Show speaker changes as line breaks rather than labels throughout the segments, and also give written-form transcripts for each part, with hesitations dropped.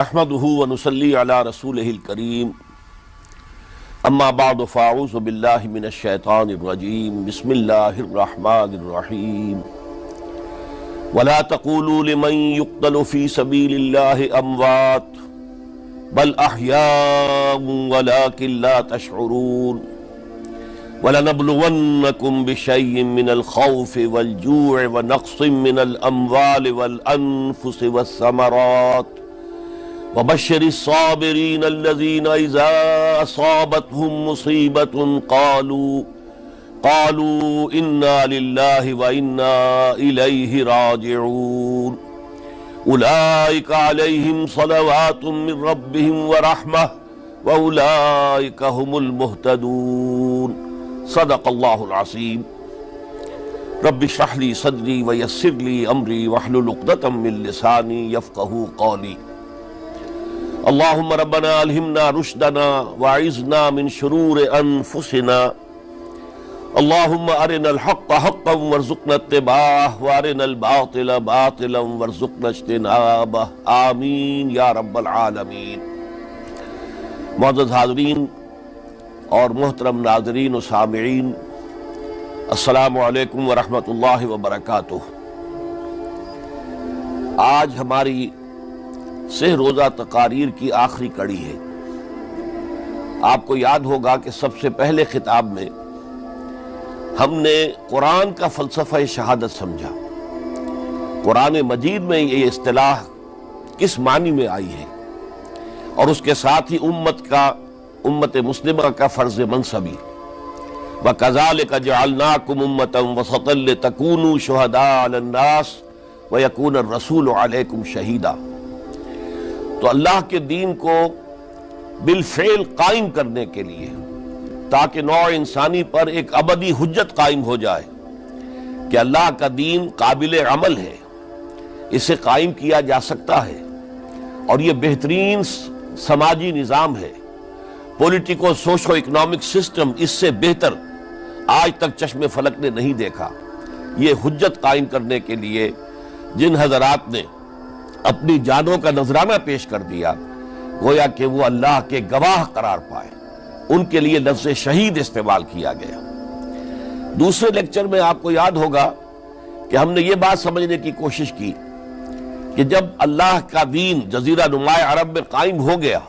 نحمده ونصلي على رسوله الكريم اما بعد فاعوذ بالله من الشيطان الرجيم بسم الله الرحمن الرحيم ولا تقولوا لمن يقتل في سبيل الله اموات بل احياء ولكن لا تشعرون وَلَنَبْلُوَنَّكُمْ بِشَيْءٍ مِّنَ الْخَوْفِ وَالْجُوعِ وَنَقْصٍ مِّنَ الْأَمْوَالِ وَالْأَنفُسِ وَالثَّمَرَاتِ وَبَشِّرِ الصَّابِرِينَ الَّذِينَ إِذَا أَصَابَتْهُم مُّصِيبَةٌ قَالُوا إِنَّا لِلَّهِ وَإِنَّا إِلَيْهِ رَاجِعُونَ أُولَٰئِكَ عَلَيْهِمْ صَلَوَاتٌ مِّن رَّبِّهِمْ وَرَحْمَةٌ وَأُولَٰئِكَ هُمُ الْمُهْتَدُونَ صدق اللہ العظیم۔ رب اشرح لی صدری ویسر لی امری واحلل عقدۃ من لسانی یفقہوا قولی۔ اللہم ربنا الہمنا رشدنا واعذنا من شرور انفسنا، اللہم ارنا الحق حقا وارزقنا اتباعہ وارنا الباطل باطلا وارزقنا اجتنابہ، آمین یا رب العالمین۔ معزز حاضرین اور محترم ناظرین و سامعین، السلام علیکم ورحمۃ اللہ وبرکاتہ۔ آج ہماری سہ روزہ تقاریر کی آخری کڑی ہے۔ آپ کو یاد ہوگا کہ سب سے پہلے خطاب میں ہم نے قرآن کا فلسفہ شہادت سمجھا، قرآن مجید میں یہ اصطلاح کس معنی میں آئی ہے، اور اس کے ساتھ ہی امت مسلمہ کا فرض منصبی، وَكَذَلِكَ جَعَلْنَاكُمْ أُمَّةً وَسَطًا لِتَكُونُوا شُهَدَاءَ عَلَى النَّاسِ وَيَكُونَ الرَّسُولُ عَلَيْكُمْ شَهِيدًا۔ تو اللہ کے دین کو بالفعل قائم کرنے کے لیے، تاکہ نوع انسانی پر ایک ابدی حجت قائم ہو جائے کہ اللہ کا دین قابل عمل ہے، اسے قائم کیا جا سکتا ہے، اور یہ بہترین سماجی نظام ہے، پولیٹیکو سوشو اکنامک سسٹم اس سے بہتر آج تک چشم فلک نے نہیں دیکھا۔ یہ حجت قائم کرنے کے لیے جن حضرات نے اپنی جانوں کا نذرانہ پیش کر دیا، گویا کہ وہ اللہ کے گواہ قرار پائے، ان کے لیے لفظ شہید استعمال کیا گیا۔ دوسرے لیکچر میں آپ کو یاد ہوگا کہ ہم نے یہ بات سمجھنے کی کوشش کی کہ جب اللہ کا دین جزیرہ نماء عرب میں قائم ہو گیا،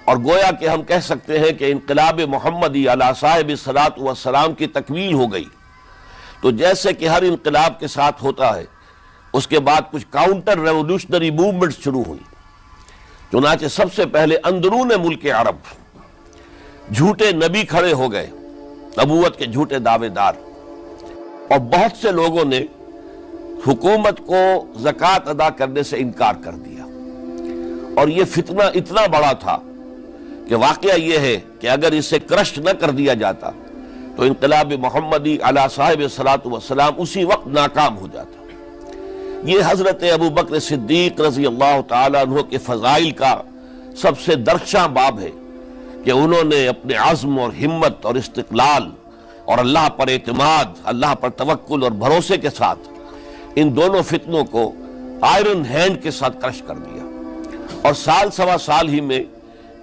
اور گویا کہ ہم کہہ سکتے ہیں کہ انقلاب محمدی علی صاحب الصلاۃ والسلام کی تکمیل ہو گئی، تو جیسے کہ ہر انقلاب کے ساتھ ہوتا ہے، اس کے بعد کچھ کاؤنٹر ریولوشنری موومنٹس شروع ہوئی۔ چنانچہ سب سے پہلے اندرون ملک عرب جھوٹے نبی کھڑے ہو گئے، نبوت کے جھوٹے دعوے دار، اور بہت سے لوگوں نے حکومت کو زکوٰۃ ادا کرنے سے انکار کر دیا، اور یہ فتنہ اتنا بڑا تھا کہ واقعہ یہ ہے کہ اگر اسے کرش نہ کر دیا جاتا تو انقلاب محمدی علی صاحب الصلاۃ والسلام اسی وقت ناکام ہو جاتا۔ یہ حضرت ابو بکر صدیق رضی اللہ تعالیٰ عنہ کے فضائل کا سب سے درخشاں باب ہے کہ انہوں نے اپنے عزم اور ہمت اور استقلال اور اللہ پر اعتماد، اللہ پر توکل اور بھروسے کے ساتھ ان دونوں فتنوں کو آئرن ہینڈ کے ساتھ کرش کر دیا، اور سال سوا سال ہی میں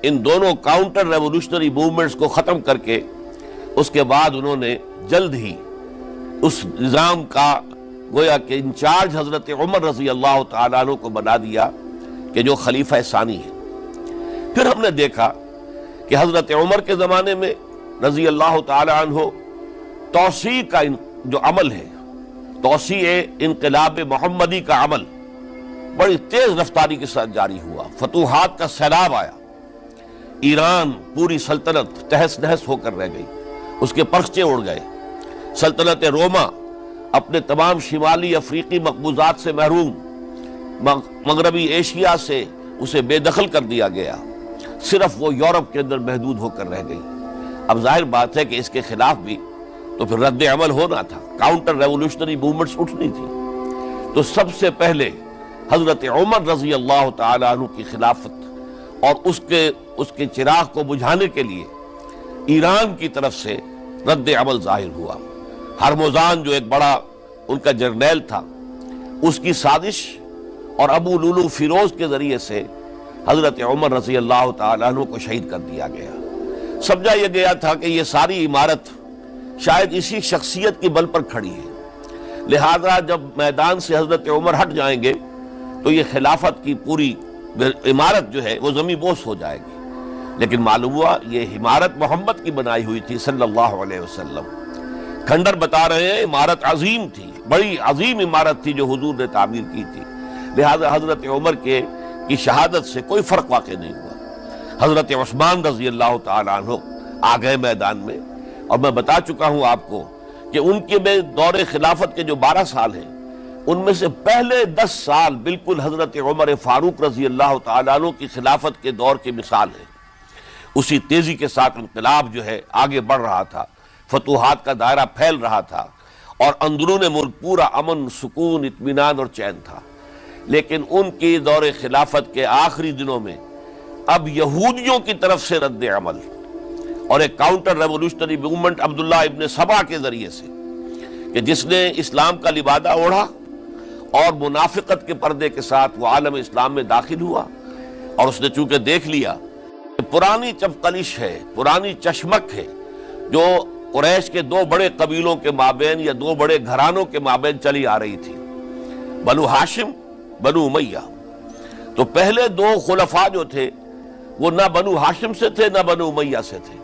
ان دونوں کاؤنٹر ریولوشنری موومنٹس کو ختم کر کے اس کے بعد انہوں نے جلد ہی اس نظام کا گویا کہ انچارج حضرت عمر رضی اللہ تعالیٰ عنہ کو بنا دیا کہ جو خلیفہ ثانی ہے۔ پھر ہم نے دیکھا کہ حضرت عمر کے زمانے میں رضی اللہ تعالیٰ عنہ توسیع کا جو عمل ہے، توسیع انقلاب محمدی کا عمل بڑی تیز رفتاری کے ساتھ جاری ہوا، فتوحات کا سیلاب آیا، ایران پوری سلطنت تہس نہس ہو کر رہ گئی، اس کے پرچے اڑ گئے، سلطنت روما اپنے تمام شمالی افریقی مقبوضات سے محروم، مغربی ایشیا سے اسے بے دخل کر دیا گیا، صرف وہ یورپ کے اندر محدود ہو کر رہ گئی۔ اب ظاہر بات ہے کہ اس کے خلاف بھی تو پھر رد عمل ہونا تھا، کاؤنٹر ریولوشنری موومنٹس اٹھنی تھی۔ تو سب سے پہلے حضرت عمر رضی اللہ تعالیٰ عنہ کی خلافت اور اس کے چراغ کو بجھانے کے لیے ایران کی طرف سے رد عمل ظاہر ہوا۔ ہرموزان جو ایک بڑا ان کا جرنیل تھا، اس کی سازش اور ابو لولو فیروز کے ذریعے سے حضرت عمر رضی اللہ تعالیٰ عنہ کو شہید کر دیا گیا۔ سمجھا یہ گیا تھا کہ یہ ساری عمارت شاید اسی شخصیت کی بل پر کھڑی ہے، لہذا جب میدان سے حضرت عمر ہٹ جائیں گے تو یہ خلافت کی پوری عمارت جو ہے وہ زمین بوس ہو جائے گی۔ لیکن معلوم ہوا یہ عمارت محمد کی بنائی ہوئی تھی صلی اللہ علیہ وسلم۔ کھنڈر بتا رہے ہیں عمارت عظیم تھی، بڑی عظیم عمارت تھی جو حضور نے تعمیر کی تھی، لہذا حضرت عمر کی شہادت سے کوئی فرق واقع نہیں ہوا۔ حضرت عثمان رضی اللہ تعالیٰ عنہ آ گئے میدان میں، اور میں بتا چکا ہوں آپ کو کہ ان کے میں دور خلافت کے جو 12 سال ہیں ان میں سے پہلے 10 سال بالکل حضرت عمر فاروق رضی اللہ تعالیٰ عنہ کی خلافت کے دور کی مثال ہے۔ اسی تیزی کے ساتھ انقلاب جو ہے آگے بڑھ رہا تھا، فتوحات کا دائرہ پھیل رہا تھا، اور اندرون ملک پورا امن، سکون، اطمینان اور چین تھا۔ لیکن ان کی دور خلافت کے آخری دنوں میں اب یہودیوں کی طرف سے رد عمل اور ایک کاؤنٹر ریولوشنری موومنٹ عبداللہ ابن سبا کے ذریعے سے، کہ جس نے اسلام کا لبادہ اوڑھا اور منافقت کے پردے کے ساتھ وہ عالم اسلام میں داخل ہوا، اور اس نے چونکہ دیکھ لیا کہ پرانی چپقلش ہے، پرانی چشمک ہے جو قریش کے 2 بڑے قبیلوں کے مابین یا 2 بڑے گھرانوں کے مابین چلی آ رہی تھی، بنو ہاشم، بنو امیہ۔ تو پہلے 2 خلفاء جو تھے وہ نہ بنو ہاشم سے تھے نہ بنو امیہ سے تھے۔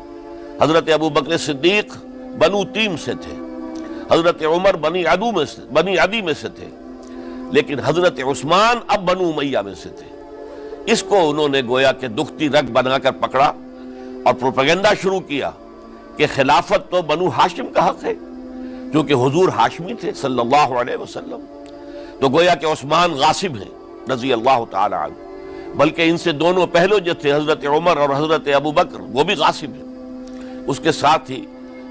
حضرت ابو بکر صدیق بنو تیم سے تھے، حضرت عمر بنی عدی میں سے تھے، لیکن حضرت عثمان اب بنو امیہ میں سے تھے۔ اس کو انہوں نے گویا کہ دکھتی رگ بنا کر پکڑا اور پروپیگنڈا شروع کیا کہ خلافت تو بنو ہاشم کا حق ہے، کیونکہ حضور ہاشمی تھے صلی اللہ علیہ وسلم، تو گویا کہ عثمان غاصب ہیں رضی اللہ تعالی عنہ، بلکہ ان سے دونوں پہلو جو تھے حضرت عمر اور حضرت ابو بکر وہ بھی غاصب ہیں۔ اس کے ساتھ ہی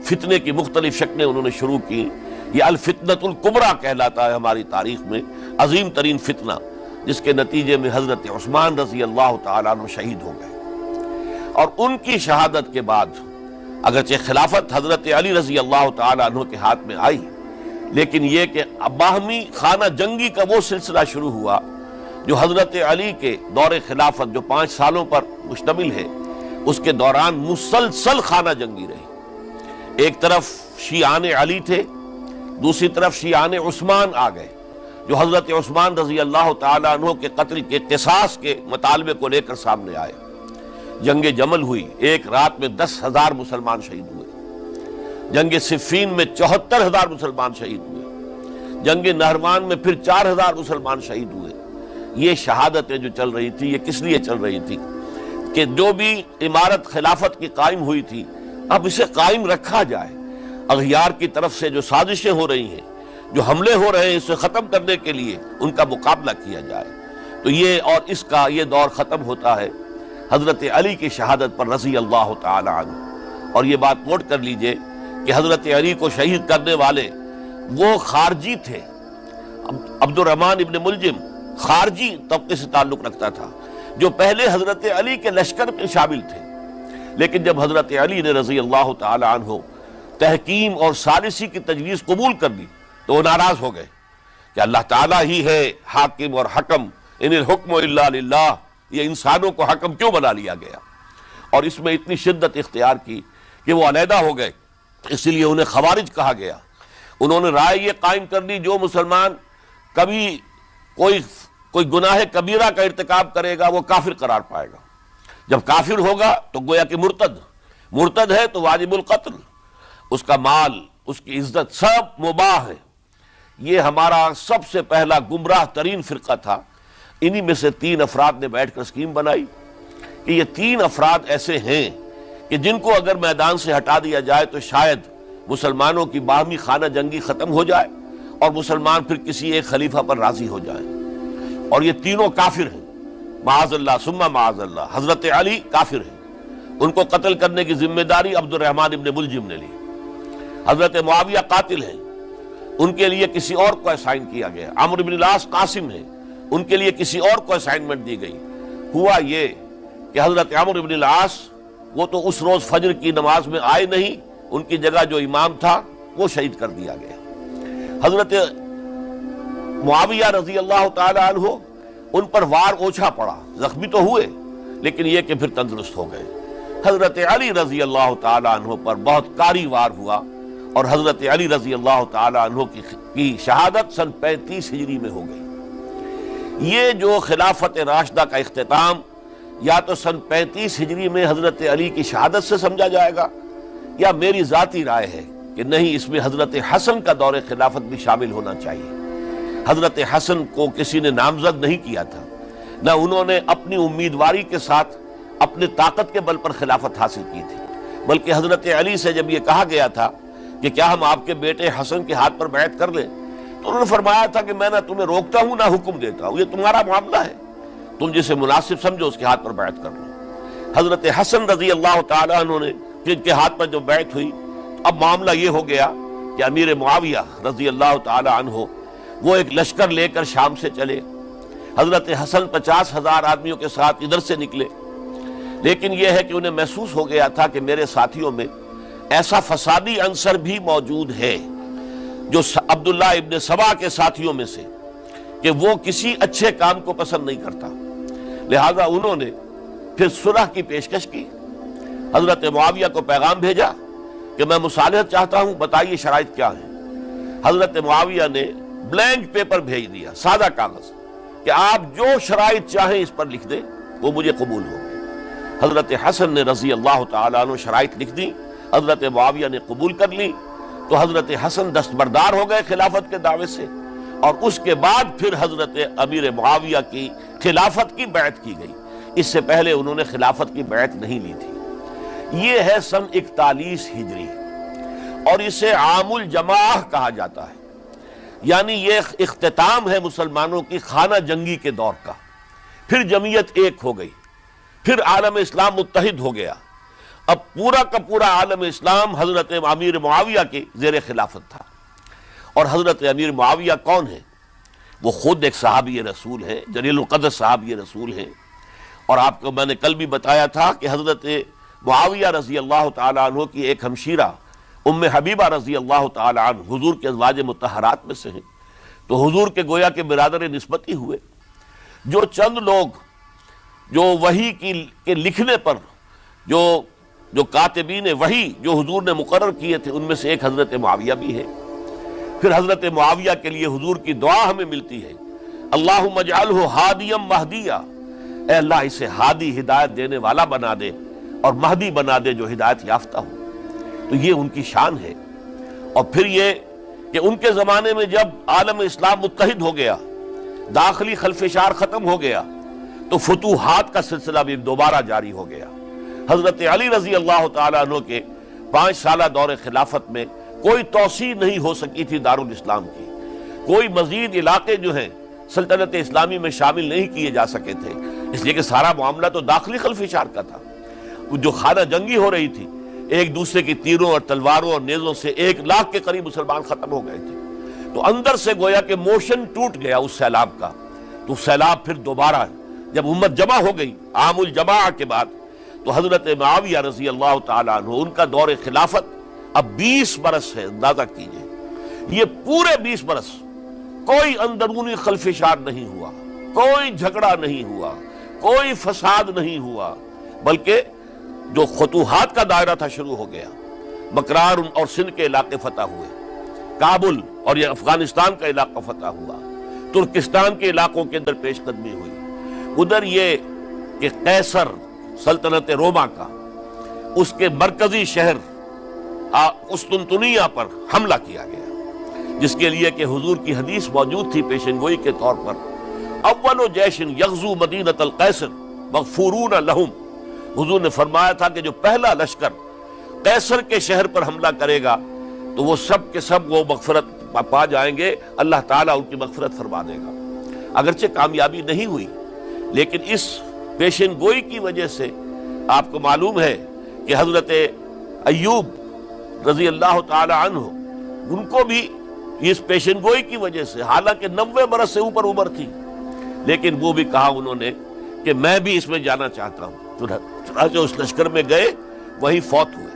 فتنے کی مختلف شکلیں انہوں نے شروع کی۔ یہ الفتنۃ الکبریٰ کہلاتا ہے ہماری تاریخ میں، عظیم ترین فتنہ، جس کے نتیجے میں حضرت عثمان رضی اللہ تعالیٰ عنہ شہید ہو گئے۔ اور ان کی شہادت کے بعد اگرچہ خلافت حضرت علی رضی اللہ تعالیٰ عنہ کے ہاتھ میں آئی، لیکن یہ کہ باہمی خانہ جنگی کا وہ سلسلہ شروع ہوا جو حضرت علی کے دور خلافت جو 5 سالوں پر مشتمل ہے، اس کے دوران مسلسل خانہ جنگی رہی۔ ایک طرف شیعان علی تھے، دوسری طرف شیعان عثمان آ گئے، جو حضرت عثمان رضی اللہ تعالیٰ عنہ کے قتل کے قصاص کے مطالبے کو لے کر سامنے آئے۔ جنگ جمل ہوئی، ایک رات میں 10,000 مسلمان شہید ہوئے۔ جنگ صفین میں 74,000 مسلمان شہید ہوئے۔ جنگ نہروان میں پھر 4,000 مسلمان شہید ہوئے۔ یہ شہادتیں جو چل رہی تھی، یہ کس لیے چل رہی تھی کہ جو بھی عمارت خلافت کی قائم ہوئی تھی اب اسے قائم رکھا جائے، اغیار کی طرف سے جو سازشیں ہو رہی ہیں، جو حملے ہو رہے ہیں، اسے ختم کرنے کے لیے ان کا مقابلہ کیا جائے۔ تو یہ اور اس کا یہ دور ختم ہوتا ہے حضرت علی کی شہادت پر رضی اللہ تعالی عنہ۔ اور یہ بات نوٹ کر لیجئے کہ حضرت علی کو شہید کرنے والے وہ خارجی تھے۔ عبد الرحمن ابن ملجم خارجی طبقے سے تعلق رکھتا تھا، جو پہلے حضرت علی کے لشکر میں شامل تھے، لیکن جب حضرت علی نے رضی اللہ تعالی عنہ تحکیم اور ثالثی کی تجویز قبول کر لی تو وہ ناراض ہو گئے کہ اللہ تعالیٰ ہی ہے حاکم اور حکم، ان الحکم الا للہ، یہ انسانوں کو حکم کیوں بنا لیا گیا؟ اور اس میں اتنی شدت اختیار کی کہ وہ علیحدہ ہو گئے، اس لیے انہیں خوارج کہا گیا۔ انہوں نے رائے یہ قائم کر لی جو مسلمان کبھی کوئی گناہ کبیرہ کا ارتکاب کرے گا وہ کافر قرار پائے گا، جب کافر ہوگا تو گویا کہ مرتد ہے تو واجب القتل، اس کا مال، اس کی عزت سب مباح ہے۔ یہ ہمارا سب سے پہلا گمراہ ترین فرقہ تھا۔ انہی میں سے 3 افراد نے بیٹھ کر اسکیم بنائی کہ یہ 3 افراد ایسے ہیں کہ جن کو اگر میدان سے ہٹا دیا جائے تو شاید مسلمانوں کی باہمی خانہ جنگی ختم ہو جائے اور مسلمان پھر کسی ایک خلیفہ پر راضی ہو جائیں، اور یہ تینوں کافر ہیں، معاذ اللہ ثم معاذ اللہ۔ حضرت علی کافر ہیں، ان کو قتل کرنے کی ذمہ داری عبد الرحمن ابن ملجم نے لی۔ حضرت معاویہ قاتل ہیں، ان کے لیے کسی اور کو اسائن کیا گیا۔ عمرو بن العاص قاسم ہیں، ان کے لیے کسی اور کو اسائنمنٹ دی گئی۔ ہوا یہ کہ حضرت عمرو بن العاص وہ تو اس روز فجر کی نماز میں آئے نہیں، ان کی جگہ جو امام تھا وہ شہید کر دیا گیا۔ حضرت معاویہ رضی اللہ تعالی عنہ ان پر وار اوچھا پڑا، زخمی تو ہوئے لیکن یہ کہ پھر تندرست ہو گئے۔ حضرت علی رضی اللہ تعالی عنہ پر بہت کاری وار ہوا اور حضرت علی رضی اللہ تعالی عنہ کی شہادت سن 35 ہجری میں ہو گئی۔ یہ جو خلافت راشدہ کا اختتام یا تو سن 35 ہجری میں حضرت علی کی شہادت سے سمجھا جائے گا، یا میری ذاتی رائے ہے کہ نہیں، اس میں حضرت حسن کا دور خلافت بھی شامل ہونا چاہیے۔ حضرت حسن کو کسی نے نامزد نہیں کیا تھا، نہ انہوں نے اپنی امیدواری کے ساتھ اپنے طاقت کے بل پر خلافت حاصل کی تھی، بلکہ حضرت علی سے جب یہ کہا گیا تھا کہ کیا ہم آپ کے بیٹے حسن کے ہاتھ پر بیعت کر لیں، تو انہوں نے فرمایا تھا کہ میں نہ تمہیں روکتا ہوں نہ حکم دیتا ہوں، یہ تمہارا معاملہ ہے، تم جسے مناسب سمجھو اس کے ہاتھ پر بیعت کر لو۔ حضرت حسن رضی اللہ تعالیٰ عنہ نے جن کے ہاتھ پر جو بیعت ہوئی، اب معاملہ یہ ہو گیا کہ امیر معاویہ رضی اللہ تعالیٰ عنہ وہ ایک لشکر لے کر شام سے چلے۔ حضرت حسن 50,000 آدمیوں کے ساتھ ادھر سے نکلے، لیکن یہ ہے کہ انہیں محسوس ہو گیا تھا کہ میرے ساتھیوں میں ایسا فسادی عنصر بھی موجود ہے جو عبداللہ ابن سبا کے ساتھیوں میں سے، کہ وہ کسی اچھے کام کو پسند نہیں کرتا، لہذا انہوں نے پھر صلح کی پیشکش کی۔ حضرت معاویہ کو پیغام بھیجا کہ میں مصالحت چاہتا ہوں، بتائیے شرائط کیا ہیں۔ حضرت معاویہ نے بلینک پیپر بھیج دیا، سادہ کاغذ، کہ آپ جو شرائط چاہیں اس پر لکھ دیں، وہ مجھے قبول ہو گئے۔ حضرت حسن نے رضی اللہ تعالیٰ عنہ شرائط لکھ دی، حضرت معاویہ نے قبول کر لی، تو حضرت حسن دستبردار ہو گئے خلافت کے دعوے سے، اور اس کے بعد پھر حضرت امیر معاویہ کی خلافت کی بیعت کی گئی۔ اس سے پہلے انہوں نے خلافت کی بیعت نہیں لی تھی۔ یہ ہے سن 41 ہجری، اور اسے عام الجماع کہا جاتا ہے، یعنی یہ اختتام ہے مسلمانوں کی خانہ جنگی کے دور کا۔ پھر جمعیت ایک ہو گئی، پھر عالم اسلام متحد ہو گیا، اب پورا کا پورا عالم اسلام حضرت امیر معاویہ کے زیر خلافت تھا۔ اور حضرت امیر معاویہ کون ہے؟ وہ خود ایک صحابی رسول ہے، جلیل القدر صحابی رسول ہیں، اور آپ کو میں نے کل بھی بتایا تھا کہ حضرت معاویہ رضی اللہ تعالیٰ عنہ کی ایک ہمشیرہ ام حبیبہ رضی اللہ تعالیٰ عنہ حضور کے ازواج مطہرات میں سے ہیں، تو حضور کے گویا کے برادر نسبتی ہوئے۔ جو چند لوگ جو وحی کے لکھنے پر جو کاتبین وحی جو حضور نے مقرر کیے تھے، ان میں سے ایک حضرت معاویہ بھی ہے۔ پھر حضرت معاویہ کے لیے حضور کی دعا ہمیں ملتی ہے، اللہم اجعلہ ہادیا مہدیا، اے اللہ اسے ہادی ہدایت دینے والا بنا دے اور مہدی بنا دے جو ہدایت یافتہ ہو۔ تو یہ ان کی شان ہے۔ اور پھر یہ کہ ان کے زمانے میں جب عالم اسلام متحد ہو گیا، داخلی خلفشار ختم ہو گیا، تو فتوحات کا سلسلہ بھی دوبارہ جاری ہو گیا۔ حضرت علی رضی اللہ تعالیٰ عنہ کے 5 سالہ دور خلافت میں کوئی توسیع نہیں ہو سکی تھی دارالاسلام کی، کوئی مزید علاقے جو ہیں سلطنت اسلامی میں شامل نہیں کیے جا سکے تھے، اس لیے کہ سارا معاملہ تو داخلی خلفشار کا تھا۔ جو خانہ جنگی ہو رہی تھی، ایک دوسرے کی تیروں اور تلواروں اور نیزوں سے 1 لاکھ کے قریب مسلمان ختم ہو گئے تھے، تو اندر سے گویا کہ موشن ٹوٹ گیا اس سیلاب کا۔ تو سیلاب پھر دوبارہ جب امت جمع ہو گئی عام الجماع کے بعد، تو حضرت معاویہ رضی اللہ تعالیٰ عنہ ان کا دور خلافت اب 20 برس ہے، اندازہ کیجئے، یہ پورے 20 برس کوئی اندرونی خلفشار نہیں ہوا، کوئی جھگڑا نہیں ہوا، کوئی فساد نہیں ہوا، بلکہ جو فتوحات کا دائرہ تھا شروع ہو گیا۔ مکران اور سندھ کے علاقے فتح ہوئے، کابل اور یہ افغانستان کا علاقہ فتح ہوا، ترکستان کے علاقوں کے اندر پیش قدمی ہوئی، ادھر یہ کہ قیصر سلطنت روما کا اس کے مرکزی شہر قسطنطنیہ پر حملہ کیا گیا، جس کے لیے کہ حضور کی حدیث موجود تھی پیشن گوئی کے طور پر، اول جیش یغزو مدینۃ القیصر مغفورون لہم۔ حضور نے فرمایا تھا کہ جو پہلا لشکر قیصر کے شہر پر حملہ کرے گا تو وہ سب کے سب وہ مغفرت پا جائیں گے، اللہ تعالیٰ ان کی مغفرت فرما دے گا۔ اگرچہ کامیابی نہیں ہوئی، لیکن اس پیشن گوئی کی وجہ سے آپ کو معلوم ہے کہ حضرت ایوب رضی اللہ تعالی عنہ ان کو بھی اس پیشن گوئی کی وجہ سے، حالانکہ 90 برس سے اوپر عمر تھی، لیکن وہ بھی کہا انہوں نے کہ میں بھی اس میں جانا چاہتا ہوں، چنانچہ اس لشکر میں گئے، وہی فوت ہوئے۔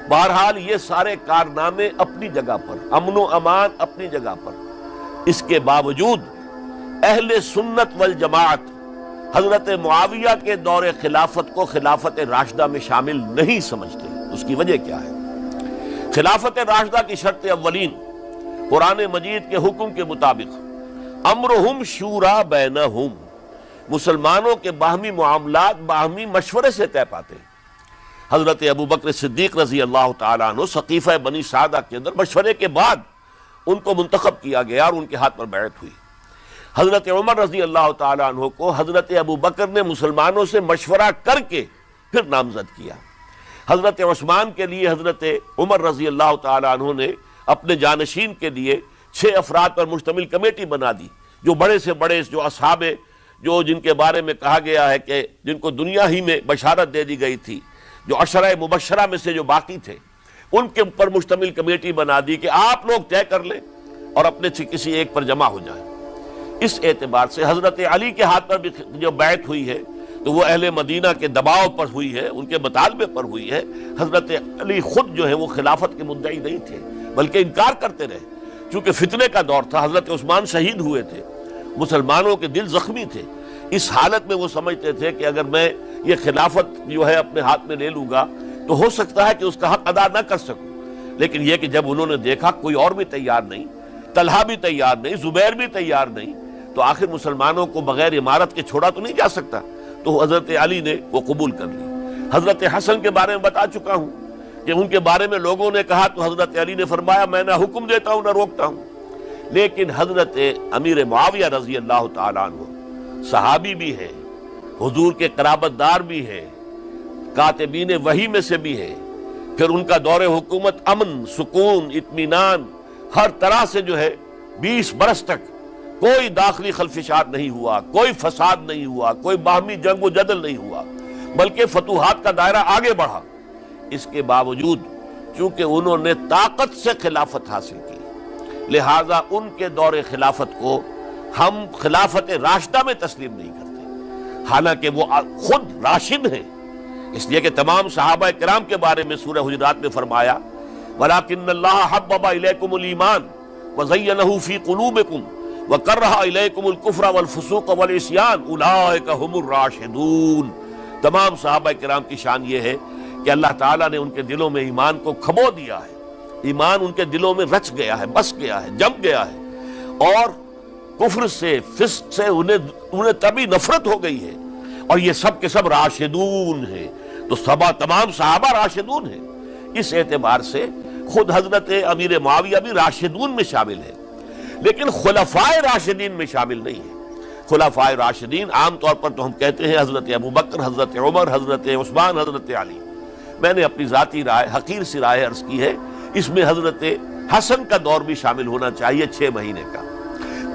بہرحال یہ سارے کارنامے اپنی جگہ پر، امن و امان اپنی جگہ پر، اس کے باوجود اہل سنت والجماعت حضرت معاویہ کے دور خلافت کو خلافت راشدہ میں شامل نہیں سمجھتے۔ اس کی وجہ کیا ہے؟ خلافت راشدہ کی شرط اولین قرآن مجید کے حکم کے مطابق امرہم شورا بینہم، مسلمانوں کے باہمی معاملات باہمی مشورے سے طے پاتے ہیں۔ حضرت ابوبکر صدیق رضی اللہ تعالیٰ عنہ سقیفہ بنی سعدہ کے اندر مشورے کے بعد ان کو منتخب کیا گیا اور ان کے ہاتھ پر بیعت ہوئی۔ حضرت عمر رضی اللہ تعالیٰ عنہ کو حضرت ابوبکر نے مسلمانوں سے مشورہ کر کے پھر نامزد کیا۔ حضرت عثمان کے لیے حضرت عمر رضی اللہ تعالیٰ عنہ نے اپنے جانشین کے لیے 6 افراد پر مشتمل کمیٹی بنا دی، جو بڑے سے بڑے جو اصحاب جو جن کے بارے میں کہا گیا ہے کہ جن کو دنیا ہی میں بشارت دے دی گئی تھی، جو عشرہ مبشرہ میں سے جو باقی تھے، ان کے اوپر مشتمل کمیٹی بنا دی کہ آپ لوگ طے کر لیں اور اپنے سے کسی ایک پر جمع ہو جائیں۔ اس اعتبار سے حضرت علی کے ہاتھ پر بھی جو بیعت ہوئی ہے تو وہ اہل مدینہ کے دباؤ پر ہوئی ہے، ان کے مطالبے پر ہوئی ہے۔ حضرت علی خود جو ہے وہ خلافت کے مدعی نہیں تھے بلکہ انکار کرتے رہے، چونکہ فتنے کا دور تھا۔ حضرت عثمان شہید ہوئے تھے، مسلمانوں کے دل زخمی تھے۔ اس حالت میں وہ سمجھتے تھے کہ اگر میں یہ خلافت جو ہے اپنے ہاتھ میں لے لوں گا تو ہو سکتا ہے کہ اس کا حق ادا نہ کر سکوں، لیکن یہ کہ جب انہوں نے دیکھا کوئی اور بھی تیار نہیں، طلحہ بھی تیار نہیں، زبیر بھی تیار نہیں، تو آخر مسلمانوں کو بغیر امارت کے چھوڑا تو نہیں جا سکتا، تو حضرت علی نے وہ قبول کر لی۔ حضرت حسن کے بارے میں بتا چکا ہوں کہ ان کے بارے میں لوگوں نے کہا تو حضرت علی نے فرمایا میں نہ حکم دیتا ہوں نہ روکتا ہوں۔ لیکن حضرت امیر معاویہ رضی اللہ تعالیٰ عنہ صحابی بھی ہے، حضور کے قرابت دار بھی ہے، کاتبین وحی میں سے بھی ہے، پھر ان کا دور حکومت امن، سکون، اطمینان ہر طرح سے جو ہے 20 برس تک کوئی داخلی خلفشات نہیں ہوا، کوئی فساد نہیں ہوا، کوئی باہمی جنگ و جدل نہیں ہوا، بلکہ فتوحات کا دائرہ آگے بڑھا۔ اس کے باوجود چونکہ انہوں نے طاقت سے خلافت حاصل کی، لہذا ان کے دور خلافت کو ہم خلافت راشدہ میں تسلیم نہیں کرتے، حالانکہ وہ خود راشد ہیں، اس لیے کہ تمام صحابہ کرام کے بارے میں سورہ حجرات میں فرمایا وَلَكِنَّ اللَّهَ حَبَّبَ إِلَيْكُمُ الْإِيمَانَ وَزَيَّنَهُ فِي قُلُوبِكُمْ وَكَرَّهَ إِلَيْكُمُ الْكُفْرَ وَالْفُسُوقَ وَالْعِصْيَانَ أُولَٰئِكَ هُمُ الرَّاشِدُونَ۔ تمام صحابہ کرام کی شان یہ ہے کہ اللہ تعالیٰ نے ان کے دلوں میں ایمان کو کھبو دیا ہے، ایمان ان کے دلوں میں رچ گیا ہے، بس گیا ہے، جم گیا ہے، اور کفر سے، فسق سے انہیں تبھی نفرت ہو گئی ہے، اور یہ سب کے سب راشدون ہیں۔ تو تمام صحابہ راشدون ہیں۔ اس اعتبار سے خود حضرت امیر معاویہ بھی راشدون میں شامل ہے، لیکن خلفائے راشدین میں شامل نہیں ہے۔ خلفائے راشدین عام طور پر تو ہم کہتے ہیں حضرت ابوبکر، حضرت عمر، حضرت عثمان، حضرت علی۔ میں نے اپنی ذاتی رائے، حقیر سی رائے عرض کی ہے، اس میں حضرت حسن کا دور بھی شامل ہونا چاہیے 6 مہینے کا،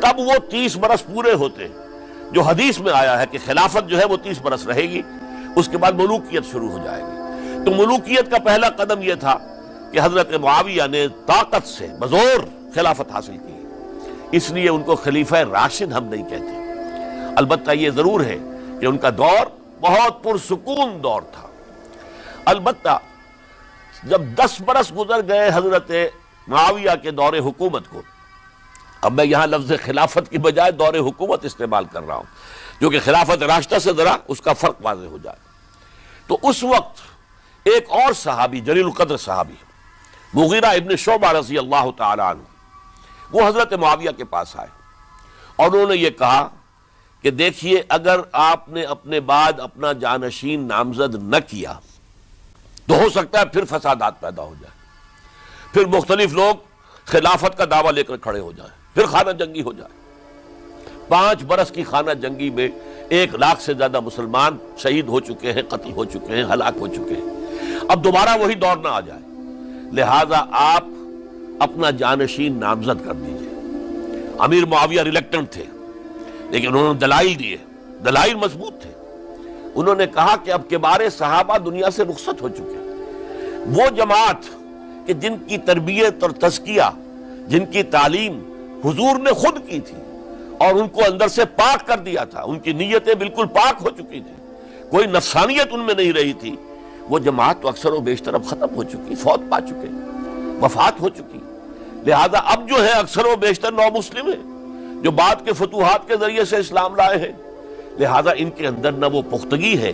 تب وہ 30 برس پورے ہوتے ہیں، جو حدیث میں آیا ہے کہ خلافت جو ہے وہ 30 برس رہے گی، اس کے بعد ملوکیت شروع ہو جائے گی۔ تو ملوکیت کا پہلا قدم یہ تھا کہ حضرت معاویہ نے طاقت سے بزور خلافت حاصل کی، اس لیے ان کو خلیفہ راشد ہم نہیں کہتے۔ البتہ یہ ضرور ہے کہ ان کا دور بہت پرسکون دور تھا۔ البتہ جب 10 برس گزر گئے حضرت معاویہ کے دور حکومت کو، اب میں یہاں لفظ خلافت کی بجائے دور حکومت استعمال کر رہا ہوں، جو کہ خلافت راشدہ سے ذرا اس کا فرق واضح ہو جائے، تو اس وقت ایک اور صحابی، جلیل القدر صحابی مغیرہ ابن شعبہ رضی اللہ تعالیٰ عنہ، وہ حضرت معاویہ کے پاس آئے اور انہوں نے یہ کہا کہ دیکھیے اگر آپ نے اپنے بعد اپنا جانشین نامزد نہ کیا تو ہو سکتا ہے پھر فسادات پیدا ہو جائے، پھر مختلف لوگ خلافت کا دعویٰ لے کر کھڑے ہو جائیں، پھر خانہ جنگی ہو جائے۔ 5 برس کی خانہ جنگی میں 1 لاکھ سے زیادہ مسلمان شہید ہو چکے ہیں، قتل ہو چکے ہیں، ہلاک ہو چکے ہیں۔ اب دوبارہ وہی دور نہ آ جائے، لہذا آپ اپنا جانشین نامزد کر دیجئے۔ امیر معاویہ ریلیکٹنٹ تھے، لیکن انہوں نے دلائل دیے، دلائل مضبوط تھے۔ انہوں نے کہا کہ اب کبار صحابہ دنیا سے رخصت ہو چکے، وہ جماعت کہ جن کی تربیت اور تزکیہ، جن کی تعلیم حضور نے خود کی تھی اور ان کو اندر سے پاک کر دیا تھا، ان کی نیتیں بالکل پاک ہو چکی تھی، کوئی نفسانیت ان میں نہیں رہی تھی، وہ جماعت تو اکثر و بیشتر اب ختم ہو چکی، فوت پا چکے، وفات ہو چکی۔ لہذا اب جو ہے اکثر و بیشتر نو مسلم ہیں، جو بعد کے فتوحات کے ذریعے سے اسلام لائے ہیں، لہذا ان کے اندر نہ وہ پختگی ہے،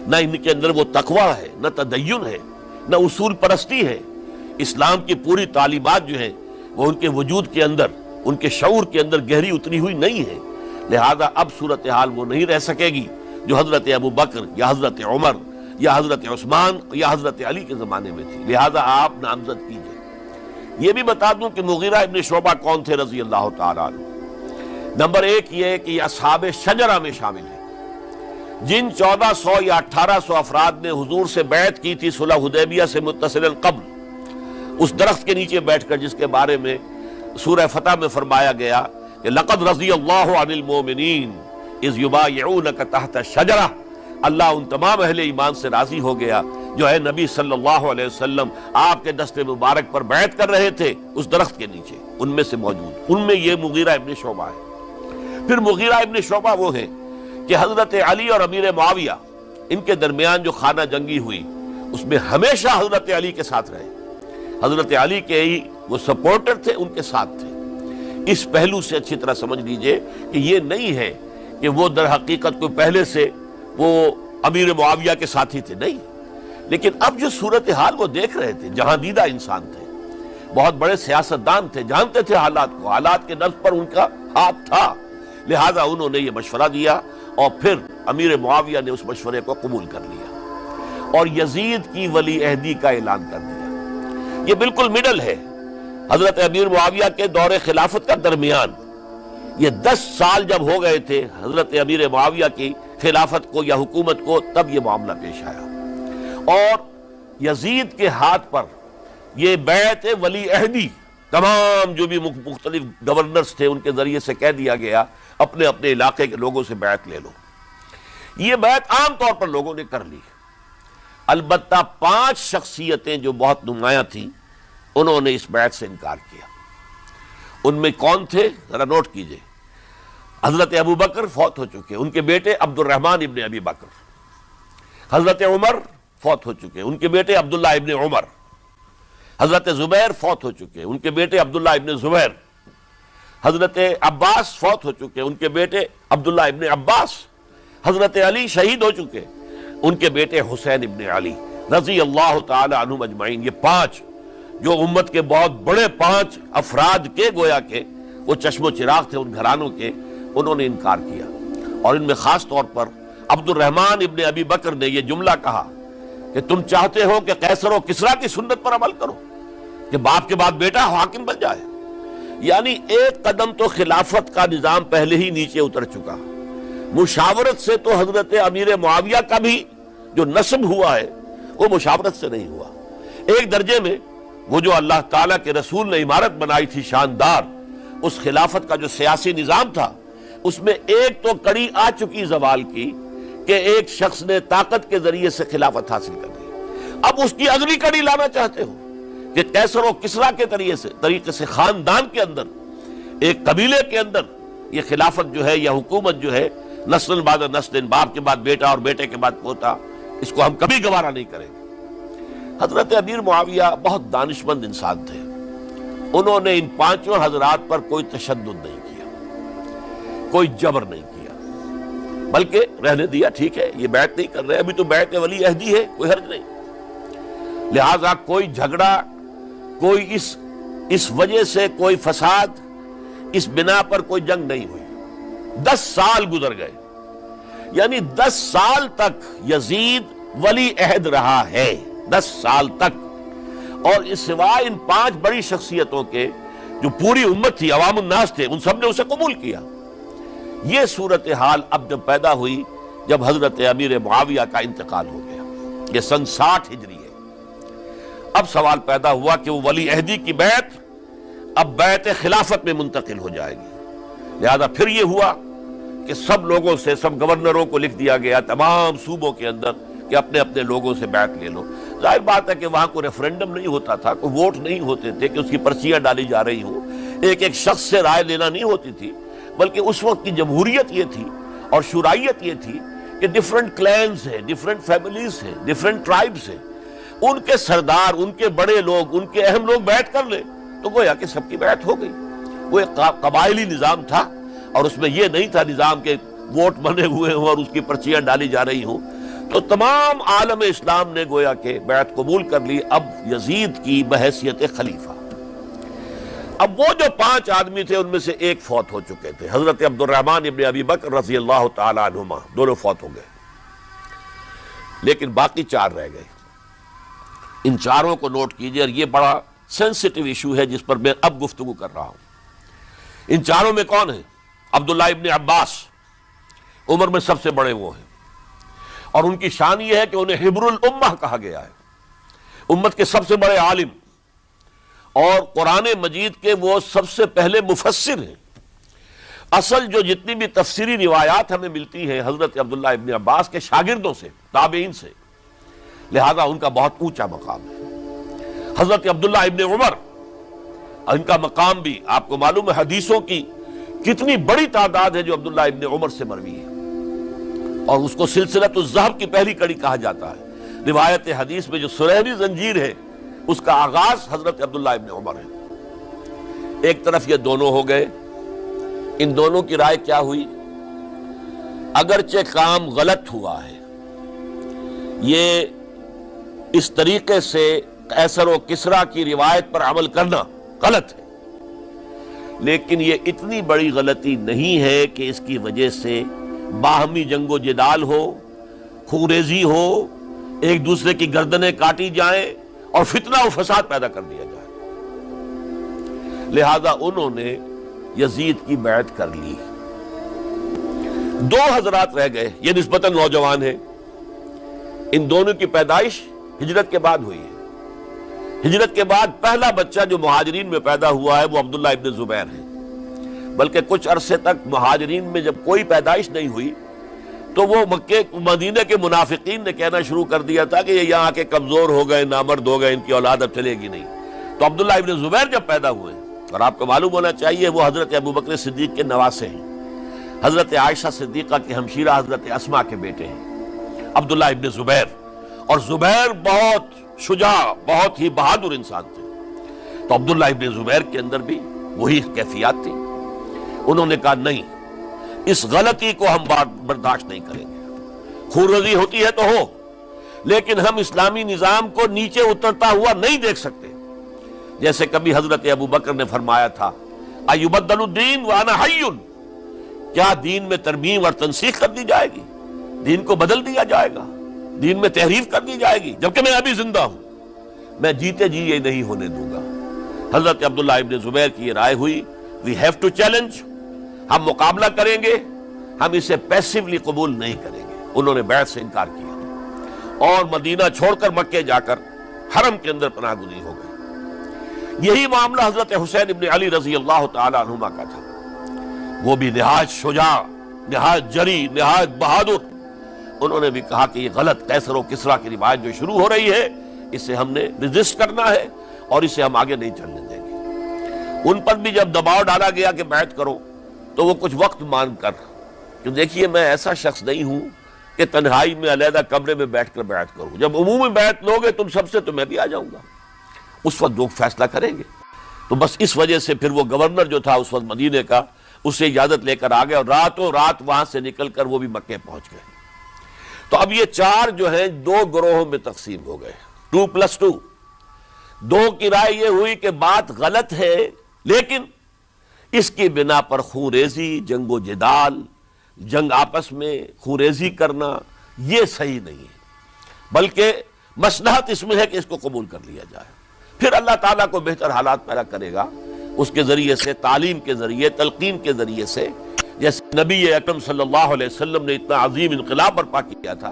نہ ان کے اندر وہ تقویٰ ہے، نہ تدین ہے، نہ اصول پرستی ہے۔ اسلام کی پوری تعلیمات جو ہیں وہ ان کے وجود کے اندر، ان کے شعور کے اندر گہری اتری ہوئی نہیں ہے، لہذا اب صورتحال وہ نہیں رہ سکے گی جو حضرت ابو بکر یا حضرت عمر یا حضرت عثمان یا حضرت علی کے زمانے میں تھی، لہذا آپ نامزد کیجئے۔ یہ بھی بتا دوں کہ مغیرہ ابن شعبہ کون تھے رضی اللہ تعالیٰ عنہ۔ نمبر ایک یہ کہ یہ اصحاب شجرہ میں شامل ہیں، جن 1400 یا 1800 افراد نے حضور سے بیعت کی تھی صلح حدیبیہ سے متصل قبل، اس درخت کے نیچے بیٹھ کر جس کے بارے میں سورہ فتح میں فرمایا گیا کہ لقد رضی اللہ عن المؤمنین اذ یبایعونک تحت الشجرہ، اللہ ان تمام اہل ایمان سے راضی ہو گیا جو ہے نبی صلی اللہ علیہ وسلم آپ کے دست مبارک پر بیعت کر رہے تھے اس درخت کے نیچے، ان میں سے موجود، ان میں یہ مغیرہ ابن شعبہ ہے۔ پھر مغیرہ ابن شعبہ وہ ہیں کہ حضرت علی اور امیر معاویہ ان کے درمیان جو خانہ جنگی ہوئی اس میں ہمیشہ حضرت علی کے ساتھ رہے، حضرت علی کے ہی وہ سپورٹر تھے، ان کے ساتھ تھے۔ اس پہلو سے اچھی طرح سمجھ لیجئے کہ یہ نہیں ہے کہ وہ در حقیقت کو پہلے سے وہ امیر معاویہ کے ساتھی تھے، نہیں، لیکن اب جو صورتحال وہ دیکھ رہے تھے، جہاں دیدہ انسان تھے، بہت بڑے سیاستدان تھے، جانتے تھے حالات کو، حالات کے نبض پر ان کا ہاتھ تھا، لہذا انہوں نے یہ مشورہ دیا اور پھر امیر معاویہ نے اس مشورے کو قبول کر لیا اور یزید کی ولی عہدی کا اعلان کر دیا۔ یہ بالکل مڈل ہے حضرت امیر معاویہ کے دور خلافت کا درمیان، یہ 10 سال جب ہو گئے تھے حضرت امیر معاویہ کی خلافت کو یا حکومت کو، تب یہ معاملہ پیش آیا اور یزید کے ہاتھ پر یہ بیعت ولی عہدی تمام جو بھی مختلف گورنرز تھے ان کے ذریعے سے کہہ دیا گیا اپنے اپنے علاقے کے لوگوں سے بیعت لے لو۔ یہ بیعت عام طور پر لوگوں نے کر لی، البتہ 5 شخصیتیں جو بہت نمایاں تھیں انہوں نے اس بیعت سے انکار کیا۔ ان میں کون تھے ذرا نوٹ کیجئے۔ حضرت ابو بکر فوت ہو چکے، ان کے بیٹے عبد الرحمن ابن ابی بکر۔ حضرت عمر فوت ہو چکے، ان کے بیٹے عبداللہ ابن عمر۔ حضرت زبیر فوت ہو چکے، ان کے بیٹے عبداللہ ابن زبیر۔ حضرت عباس فوت ہو چکے، ان کے بیٹے عبداللہ ابن عباس۔ حضرت علی شہید ہو چکے، ان کے بیٹے حسین ابن علی رضی اللہ تعالی عنہم اجمعین۔ یہ 5 جو امت کے بہت بڑے 5 افراد کے گویا کے وہ چشم و چراغ تھے ان گھرانوں کے، انہوں نے انکار کیا، اور ان میں خاص طور پر عبد الرحمن ابن ابی بکر نے یہ جملہ کہا کہ تم چاہتے ہو کہ قیصر و کسریٰ کی سنت پر عمل کرو کہ باپ کے بعد بیٹا حاکم بن جائے، یعنی ایک قدم تو خلافت کا نظام پہلے ہی نیچے اتر چکا۔ مشاورت سے تو حضرت امیر معاویہ کا بھی جو نسب ہوا ہے وہ مشاورت سے نہیں ہوا۔ ایک درجے میں وہ جو اللہ تعالیٰ کے رسول نے عمارت بنائی تھی شاندار، اس خلافت کا جو سیاسی نظام تھا اس میں ایک تو کڑی آ چکی زوال کی کہ ایک شخص نے طاقت کے ذریعے سے خلافت حاصل کر لی، اب اس کی اگلی کڑی لانا چاہتے ہو کہ قیصر و کسریٰ کے طریقے سے خاندان کے اندر، ایک قبیلے کے اندر یہ خلافت جو ہے یا حکومت جو ہے نسل بعد نسل، باپ کے بعد بیٹا اور بیٹے کے بعد پوتا، اس کو ہم کبھی گوارا نہیں کریں گے۔ حضرت امیر معاویہ بہت دانشمند انسان تھے، انہوں نے ان 5 حضرات پر کوئی تشدد نہیں کیا، کوئی جبر نہیں کیا، بلکہ رہنے دیا، ٹھیک ہے یہ بیعت نہیں کر رہے، ابھی تو بیعت ولی عہدی ہے، کوئی حرج نہیں، لہذا کوئی جھگڑا، کوئی اس وجہ سے کوئی فساد، اس بنا پر کوئی جنگ نہیں ہوئی۔ 10 سال گزر گئے، یعنی 10 سال تک یزید ولی عہد رہا ہے، 10 سال تک، اور اس سوائے ان 5 بڑی شخصیتوں کے جو پوری امت تھی، عوام الناس تھے، ان سب نے اسے قبول کیا۔ یہ صورتحال اب جب پیدا ہوئی جب حضرت امیر معاویہ کا انتقال ہو گیا، یہ سن 60 ہجری ہے، اب سوال پیدا ہوا کہ وہ ولی عہدی کی بیعت اب بیعت خلافت میں منتقل ہو جائے گی، لہذا پھر یہ ہوا کہ سب لوگوں سے، سب گورنروں کو لکھ دیا گیا تمام صوبوں کے اندر کہ اپنے اپنے لوگوں سے بیعت لے لو۔ ظاہر بات ہے کہ وہاں کوئی ریفرنڈم نہیں ہوتا تھا، کوئی ووٹ نہیں ہوتے تھے کہ اس کی پرچیاں ڈالی جا رہی ہوں، ایک شخص سے رائے لینا نہیں ہوتی تھی، بلکہ اس وقت کی جمہوریت یہ تھی اور شورائیت یہ تھی کہ ڈیفرنٹ کلینز ہیں، ڈیفرنٹ فیملیز ہیں، ڈیفرنٹ ٹرائبز ہیں، ان کے سردار، ان کے بڑے لوگ، ان کے اہم لوگ بیعت کر لیں تو گویا کہ سب کی بیعت ہو گئی۔ وہ ایک قبائلی نظام تھا اور اس میں یہ نہیں تھا نظام کے ووٹ بنے ہوئے ہوں اور اس کی پرچیاں ڈالی جا رہی ہوں، تو تمام عالم اسلام نے گویا کہ بیعت قبول کر لی اب یزید کی بحیثیت خلیفہ۔ اب وہ جو 5 آدمی تھے ان میں سے ایک فوت ہو چکے تھے، حضرت عبد الرحمن ابن ابی بکر رضی اللہ تعالی عنہما، دونوں فوت ہو گئے، لیکن باقی 4 رہ گئے۔ ان چاروں کو نوٹ کیجئے، اور یہ بڑا سینسٹیو ایشو ہے جس پر میں اب گفتگو کر رہا ہوں۔ ان چاروں میں کون ہیں؟ عبداللہ ابن عباس، عمر میں سب سے بڑے وہ ہیں، اور ان کی شان یہ ہے کہ انہیں حبر الامہ کہا گیا ہے، امت کے سب سے بڑے عالم، اور قرآن مجید کے وہ سب سے پہلے مفسر ہیں۔ اصل جو جتنی بھی تفسیری روایات ہمیں ملتی ہیں حضرت عبداللہ ابن عباس کے شاگردوں سے، تابعین سے، لہذا ان کا بہت اونچا مقام ہے۔ حضرت عبداللہ ابن عمر، ان کا مقام بھی آپ کو معلوم ہے، حدیثوں کی کتنی بڑی تعداد ہے جو عبداللہ ابن عمر سے مروی ہے، اور اس کو سلسلۃ الذہب کی پہلی کڑی کہا جاتا ہے۔ روایت حدیث میں جو سنہری زنجیر ہے اس کا آغاز حضرت عبداللہ ابن عمر ہے۔ ایک طرف یہ دونوں ہو گئے، ان دونوں کی رائے کیا ہوئی؟ اگرچہ کام غلط ہوا ہے، یہ اس طریقے سے قیصر و کسریٰ کی روایت پر عمل کرنا غلط ہے، لیکن یہ اتنی بڑی غلطی نہیں ہے کہ اس کی وجہ سے باہمی جنگ و جدال ہو، خونریزی ہو، ایک دوسرے کی گردنیں کاٹی جائیں اور فتنہ و فساد پیدا کر دیا جائے۔ لہذا انہوں نے یزید کی بیعت کر لی۔ 2 حضرات رہ گئے، یہ نسبتاً نوجوان ہیں، ان دونوں کی پیدائش ہجرت کے بعد ہوئی ہے۔ ہجرت کے بعد پہلا بچہ جو مہاجرین میں پیدا ہوا ہے وہ عبداللہ ابن زبیر ہے، بلکہ کچھ عرصے تک مہاجرین میں جب کوئی پیدائش نہیں ہوئی تو وہ مکے مدینہ کے منافقین نے کہنا شروع کر دیا تھا کہ یہ یہاں کے کمزور ہو گئے، نامرد ہو گئے، ان کی اولاد اب چلے گی نہیں۔ تو عبداللہ ابن زبیر جب پیدا ہوئے، اور آپ کو معلوم ہونا چاہیے وہ حضرت ابوبکر صدیق کے نواسے ہیں، حضرت عائشہ صدیقہ کے ہمشیرہ حضرت اسماء کے بیٹے ہیں عبداللہ ابن زبیر، اور زبیر بہت شجاع، بہت ہی بہادر انسان تھے۔ تو عبداللہ ابن زبیر کے اندر بھی وہی کیفیات تھی۔ انہوں نے کہا نہیں، اس غلطی کو ہم برداشت نہیں کریں گے، خونریزی ہوتی ہے تو ہو، لیکن ہم اسلامی نظام کو نیچے اترتا ہوا نہیں دیکھ سکتے۔ جیسے کبھی حضرت ابوبکر نے فرمایا تھا ایبدل الدین وانا حی، کیا دین میں ترمیم اور تنسیخ کر دی جائے گی؟ دین کو بدل دیا جائے گا، دین میں تحریف کر دی جائے گی جبکہ میں ابھی زندہ ہوں؟ میں جیتے جی یہ نہیں ہونے دوں گا۔ حضرت عبداللہ ابن زبیر کی یہ رائے ہوئی، وی ہیو ٹو چیلنج، ہم مقابلہ کریں گے، ہم اسے پیسیولی قبول نہیں کریں گے۔ انہوں نے بیعت سے انکار کیا اور مدینہ چھوڑ کر مکے جا کر حرم کے اندر پناہ گزین ہو گئے۔ یہی معاملہ حضرت حسین ابن علی رضی اللہ تعالی عنہما کا تھا، وہ بھی نہایت شجاع، نہایت جری، نہایت بہادر۔ انہوں نے بھی کہا کہ یہ غلط قیصر و کسریٰ کی روایت جو شروع ہو رہی ہے اسے ہم نے ریزسٹ کرنا ہے اور اسے ہم آگے نہیں چلنے دیں گے۔ ان پر بھی جب دباؤ ڈالا گیا کہ بیعت کرو تو وہ کچھ وقت مانگ کر، کہ دیکھیے میں ایسا شخص نہیں ہوں کہ تنہائی میں علیحدہ کمرے میں بیٹھ کر بیعت کروں، جب عمومی بیعت لوگے تم سب سے تو میں بھی آ جاؤں گا، اس وقت لوگ فیصلہ کریں گے۔ تو بس اس وجہ سے پھر وہ گورنر جو تھا اس وقت مدینے کا، اس سے اجازت لے کر آ گئے اور راتوں رات وہاں سے نکل کر وہ بھی مکے پہنچ گئے۔ تو اب یہ 4 جو ہیں 2 گروہوں میں تقسیم ہو گئے، 2+2۔ 2 کی رائے یہ ہوئی کہ بات غلط ہے، لیکن اس کی بنا پر خونریزی، جنگ و جدال، جنگ آپس میں خونریزی کرنا یہ صحیح نہیں ہے، بلکہ مصلحت اس میں ہے کہ اس کو قبول کر لیا جائے۔ پھر اللہ تعالیٰ کو بہتر حالات پیدا کرے گا اس کے ذریعے سے، تعلیم کے ذریعے، تلقین کے ذریعے سے، جیسے نبی اکرم صلی اللہ علیہ وسلم نے اتنا عظیم انقلاب برپا کیا تھا۔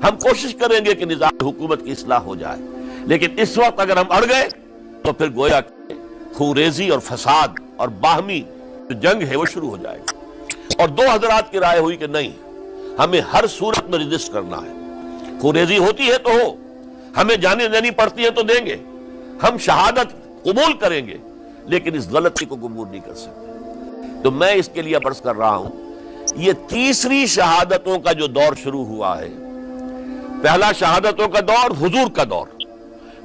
ہم کوشش کریں گے کہ نظام حکومت کی اصلاح ہو جائے، لیکن اس وقت اگر ہم اڑ گئے تو پھر گویا کہ خونریزی اور فساد اور باہمی جو جنگ ہے وہ شروع ہو جائے گی۔ اور 2 حضرات کی رائے ہوئی کہ نہیں، ہمیں ہر صورت میں ریزسٹ کرنا ہے، خونریزی ہوتی ہے تو ہو، ہمیں جانیں دینی پڑتی ہے تو دیں گے، ہم شہادت قبول کریں گے، لیکن اس غلطی کو قبول نہیں کر سکتے۔ تو میں اس کے لیے عرض کر رہا ہوں، یہ تیسری شہادتوں کا جو دور شروع ہوا ہے، پہلا شہادتوں کا دور حضور کا دور،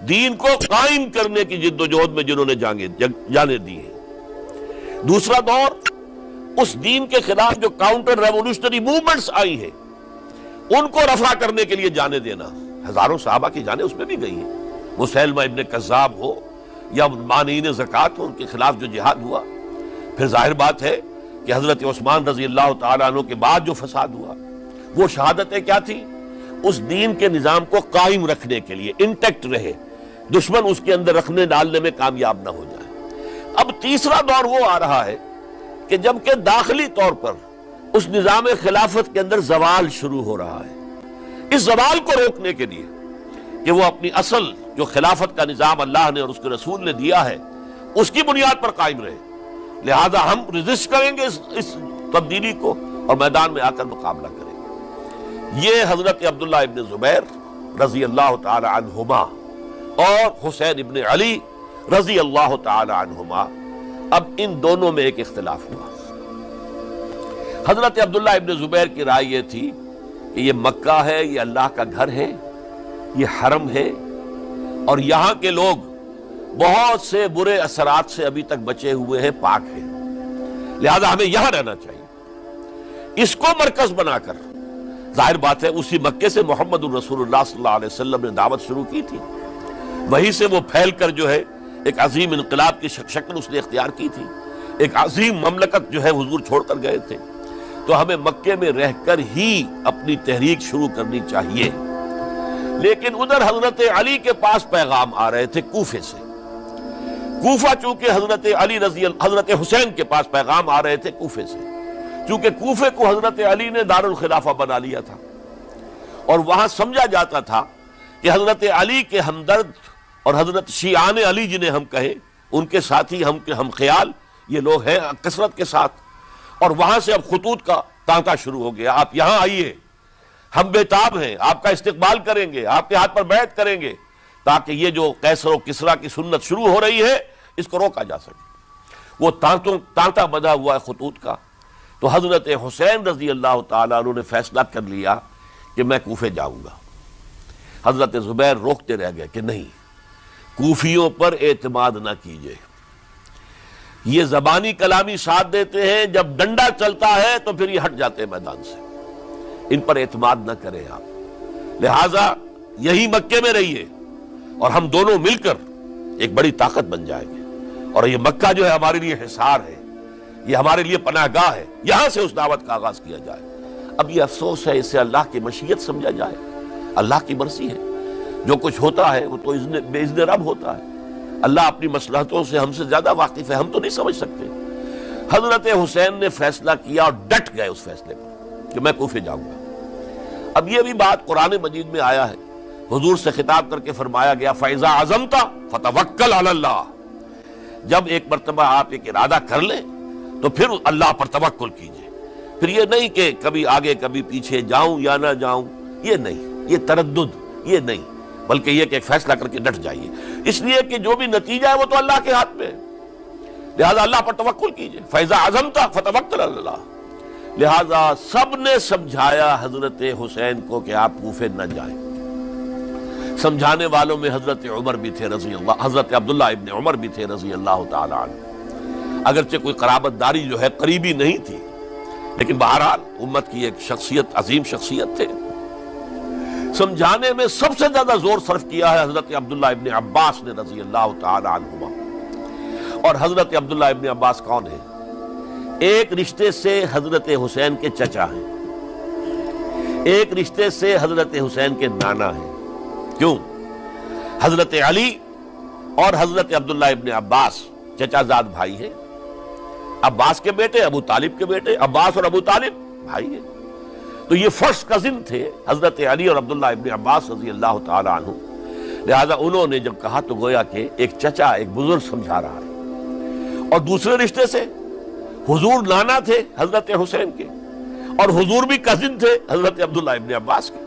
دین کو قائم کرنے کی جد و جہد میں جنہوں نے جانیں دی ہیں۔ دوسرا دور اس دین کے خلاف جو کاؤنٹر ریولوشنری موومنٹس آئی ہیں ان کو رفع کرنے کے لیے جانے دینا. ہزاروں صحابہ کی جانیں اس میں بھی گئی ہیں. مسیلمہ ابن کذاب ہو یا مانعین زکوٰۃ ہو، ان کے خلاف جو جہاد ہوا. پھر ظاہر بات ہے کہ حضرت عثمان رضی اللہ تعالیٰ عنہ کے بعد جو فساد ہوا وہ شہادتیں کیا تھی؟ اس دین کے نظام کو قائم رکھنے کے لیے انٹیکٹ رہے، دشمن اس کے اندر رکھنے ڈالنے میں کامیاب نہ ہو جائے. اب تیسرا دور وہ آ رہا ہے کہ جبکہ داخلی طور پر اس نظام خلافت کے اندر زوال شروع ہو رہا ہے، اس زوال کو روکنے کے لیے کہ وہ اپنی اصل جو خلافت کا نظام اللہ نے اور اس کے رسول نے دیا ہے اس کی بنیاد پر قائم رہے، لہذا ہم ریزسٹ کریں گے اس تبدیلی کو اور میدان میں آ کر مقابلہ کریں گے. یہ حضرت عبداللہ ابن زبیر رضی اللہ تعالی عنہما اور حسین ابن علی رضی اللہ تعالی عنہما، اب ان دونوں میں ایک اختلاف ہوا. حضرت عبداللہ ابن زبیر کی رائے یہ تھی کہ یہ مکہ ہے، یہ اللہ کا گھر ہے، یہ حرم ہے، اور یہاں کے لوگ بہت سے برے اثرات سے ابھی تک بچے ہوئے ہیں، پاک ہیں، لہذا ہمیں یہاں رہنا چاہیے. اس کو مرکز بنا کر ظاہر بات ہے اسی مکے سے محمد الرسول اللہ صلی اللہ علیہ وسلم نے دعوت شروع کی تھی، وہیں سے وہ پھیل کر جو ہے ایک عظیم انقلاب کی شکل اس نے اختیار کی تھی، ایک عظیم مملکت جو ہے حضور چھوڑ کر گئے تھے. تو ہمیں مکے میں رہ کر ہی اپنی تحریک شروع کرنی چاہیے. لیکن ادھر حضرت علی کے پاس پیغام آ رہے تھے کوفے سے. کوفہ چونکہ حضرت حسین کے پاس پیغام آ رہے تھے کوفے سے، چونکہ کوفے کو حضرت علی نے دارالخلافہ بنا لیا تھا اور وہاں سمجھا جاتا تھا کہ حضرت علی کے ہمدرد اور حضرت شیعان علی جنہیں ہم کہیں ان کے ساتھی ہم خیال یہ لوگ ہیں کثرت کے ساتھ. اور وہاں سے اب خطوط کا تانتا شروع ہو گیا، آپ یہاں آئیے، ہم بےتاب ہیں، آپ کا استقبال کریں گے، آپ کے ہاتھ پر بیعت کریں گے، تاکہ یہ جو قیصر و کسریٰ کی سنت شروع ہو رہی ہے اس کو روکا جا سکے. وہ تانتا بندھا ہوا ہے خطوط کا. تو حضرت حسین رضی اللہ تعالیٰ عنہ نے فیصلہ کر لیا کہ میں کوفے جاؤں گا. حضرت زبیر روکتے رہ گئے کہ نہیں، کوفیوں پر اعتماد نہ کیجیے، یہ زبانی کلامی ساتھ دیتے ہیں، جب ڈنڈا چلتا ہے تو پھر یہ ہٹ جاتے ہیں میدان سے، ان پر اعتماد نہ کریں آپ، لہٰذا یہی مکے میں رہیے اور ہم دونوں مل کر ایک بڑی طاقت بن جائیں گے. اور یہ مکہ جو ہے ہمارے لیے حصار ہے، یہ ہمارے لیے پناہ گاہ ہے، یہاں سے اس دعوت کا آغاز کیا جائے. اب یہ افسوس ہے اسے اللہ کی مشیت سمجھا جائے، اللہ کی مرضی ہے، جو کچھ ہوتا ہے وہ تو باذن رب ہوتا ہے. اللہ اپنی مصلحتوں سے ہم سے زیادہ واقف ہے، ہم تو نہیں سمجھ سکتے. حضرت حسین نے فیصلہ کیا اور ڈٹ گئے اس فیصلے پر کہ میں کوفے جاؤں گا. اب یہ بھی بات قرآن مجید میں آیا ہے، حضور سے خطاب کر کے فرمایا گیا فَإِذَا عَزَمْتَ فَتَوَكَّلْ عَلَى اللَّهِ، جب ایک مرتبہ آپ ایک ارادہ کر لیں تو پھر اللہ پر توکل کیجئے. پھر یہ نہیں کہ کبھی آگے کبھی پیچھے جاؤں یا نہ جاؤں، یہ نہیں، یہ تردد یہ نہیں، بلکہ یہ کہ ایک فیصلہ کر کے ڈٹ جائیے، اس لیے کہ جو بھی نتیجہ ہے وہ تو اللہ کے ہاتھ میں ہے، لہذا اللہ پر توکل کیجئے. فَإِذَا عَزَمْتَ فَتَوَكَّلْ عَلَى اللَّهِ. لہذا سب نے سمجھایا حضرت حسین کو کہ آپ کوفے نہ جائیں. سمجھانے والوں میں حضرت عمر بھی تھے رضی اللہ، حضرت عبداللہ ابن عمر بھی تھے رضی اللہ تعالی عنہ. اگرچہ کوئی قرابت داری جو ہے قریبی نہیں تھی، لیکن بہرحال امت کی ایک شخصیت، عظیم شخصیت تھے. سمجھانے میں سب سے زیادہ زور صرف کیا ہے حضرت عبداللہ ابن عباس نے رضی اللہ تعالی عنہما. اور حضرت عبداللہ ابن عباس کون ہیں؟ ایک رشتے سے حضرت حسین کے چچا ہیں، ایک رشتے سے حضرت حسین کے نانا ہیں. کیوں؟ حضرت علی اور حضرت عبداللہ ابن عباس چچا زاد بھائی ہیں. عباس کے بیٹے، ابو طالب کے بیٹے، عباس اور ابو طالب بھائی ہیں. تو یہ فرسٹ کزن تھے حضرت علی اور عبداللہ ابن عباس رضی اللہ تعالی عنہ. لہذا انہوں نے جب کہا تو گویا کہ ایک چچا، ایک بزرگ سمجھا رہا ہے. اور دوسرے رشتے سے حضور نانا تھے حضرت حسین کے، اور حضور بھی کزن تھے حضرت عبداللہ ابن عباس کے،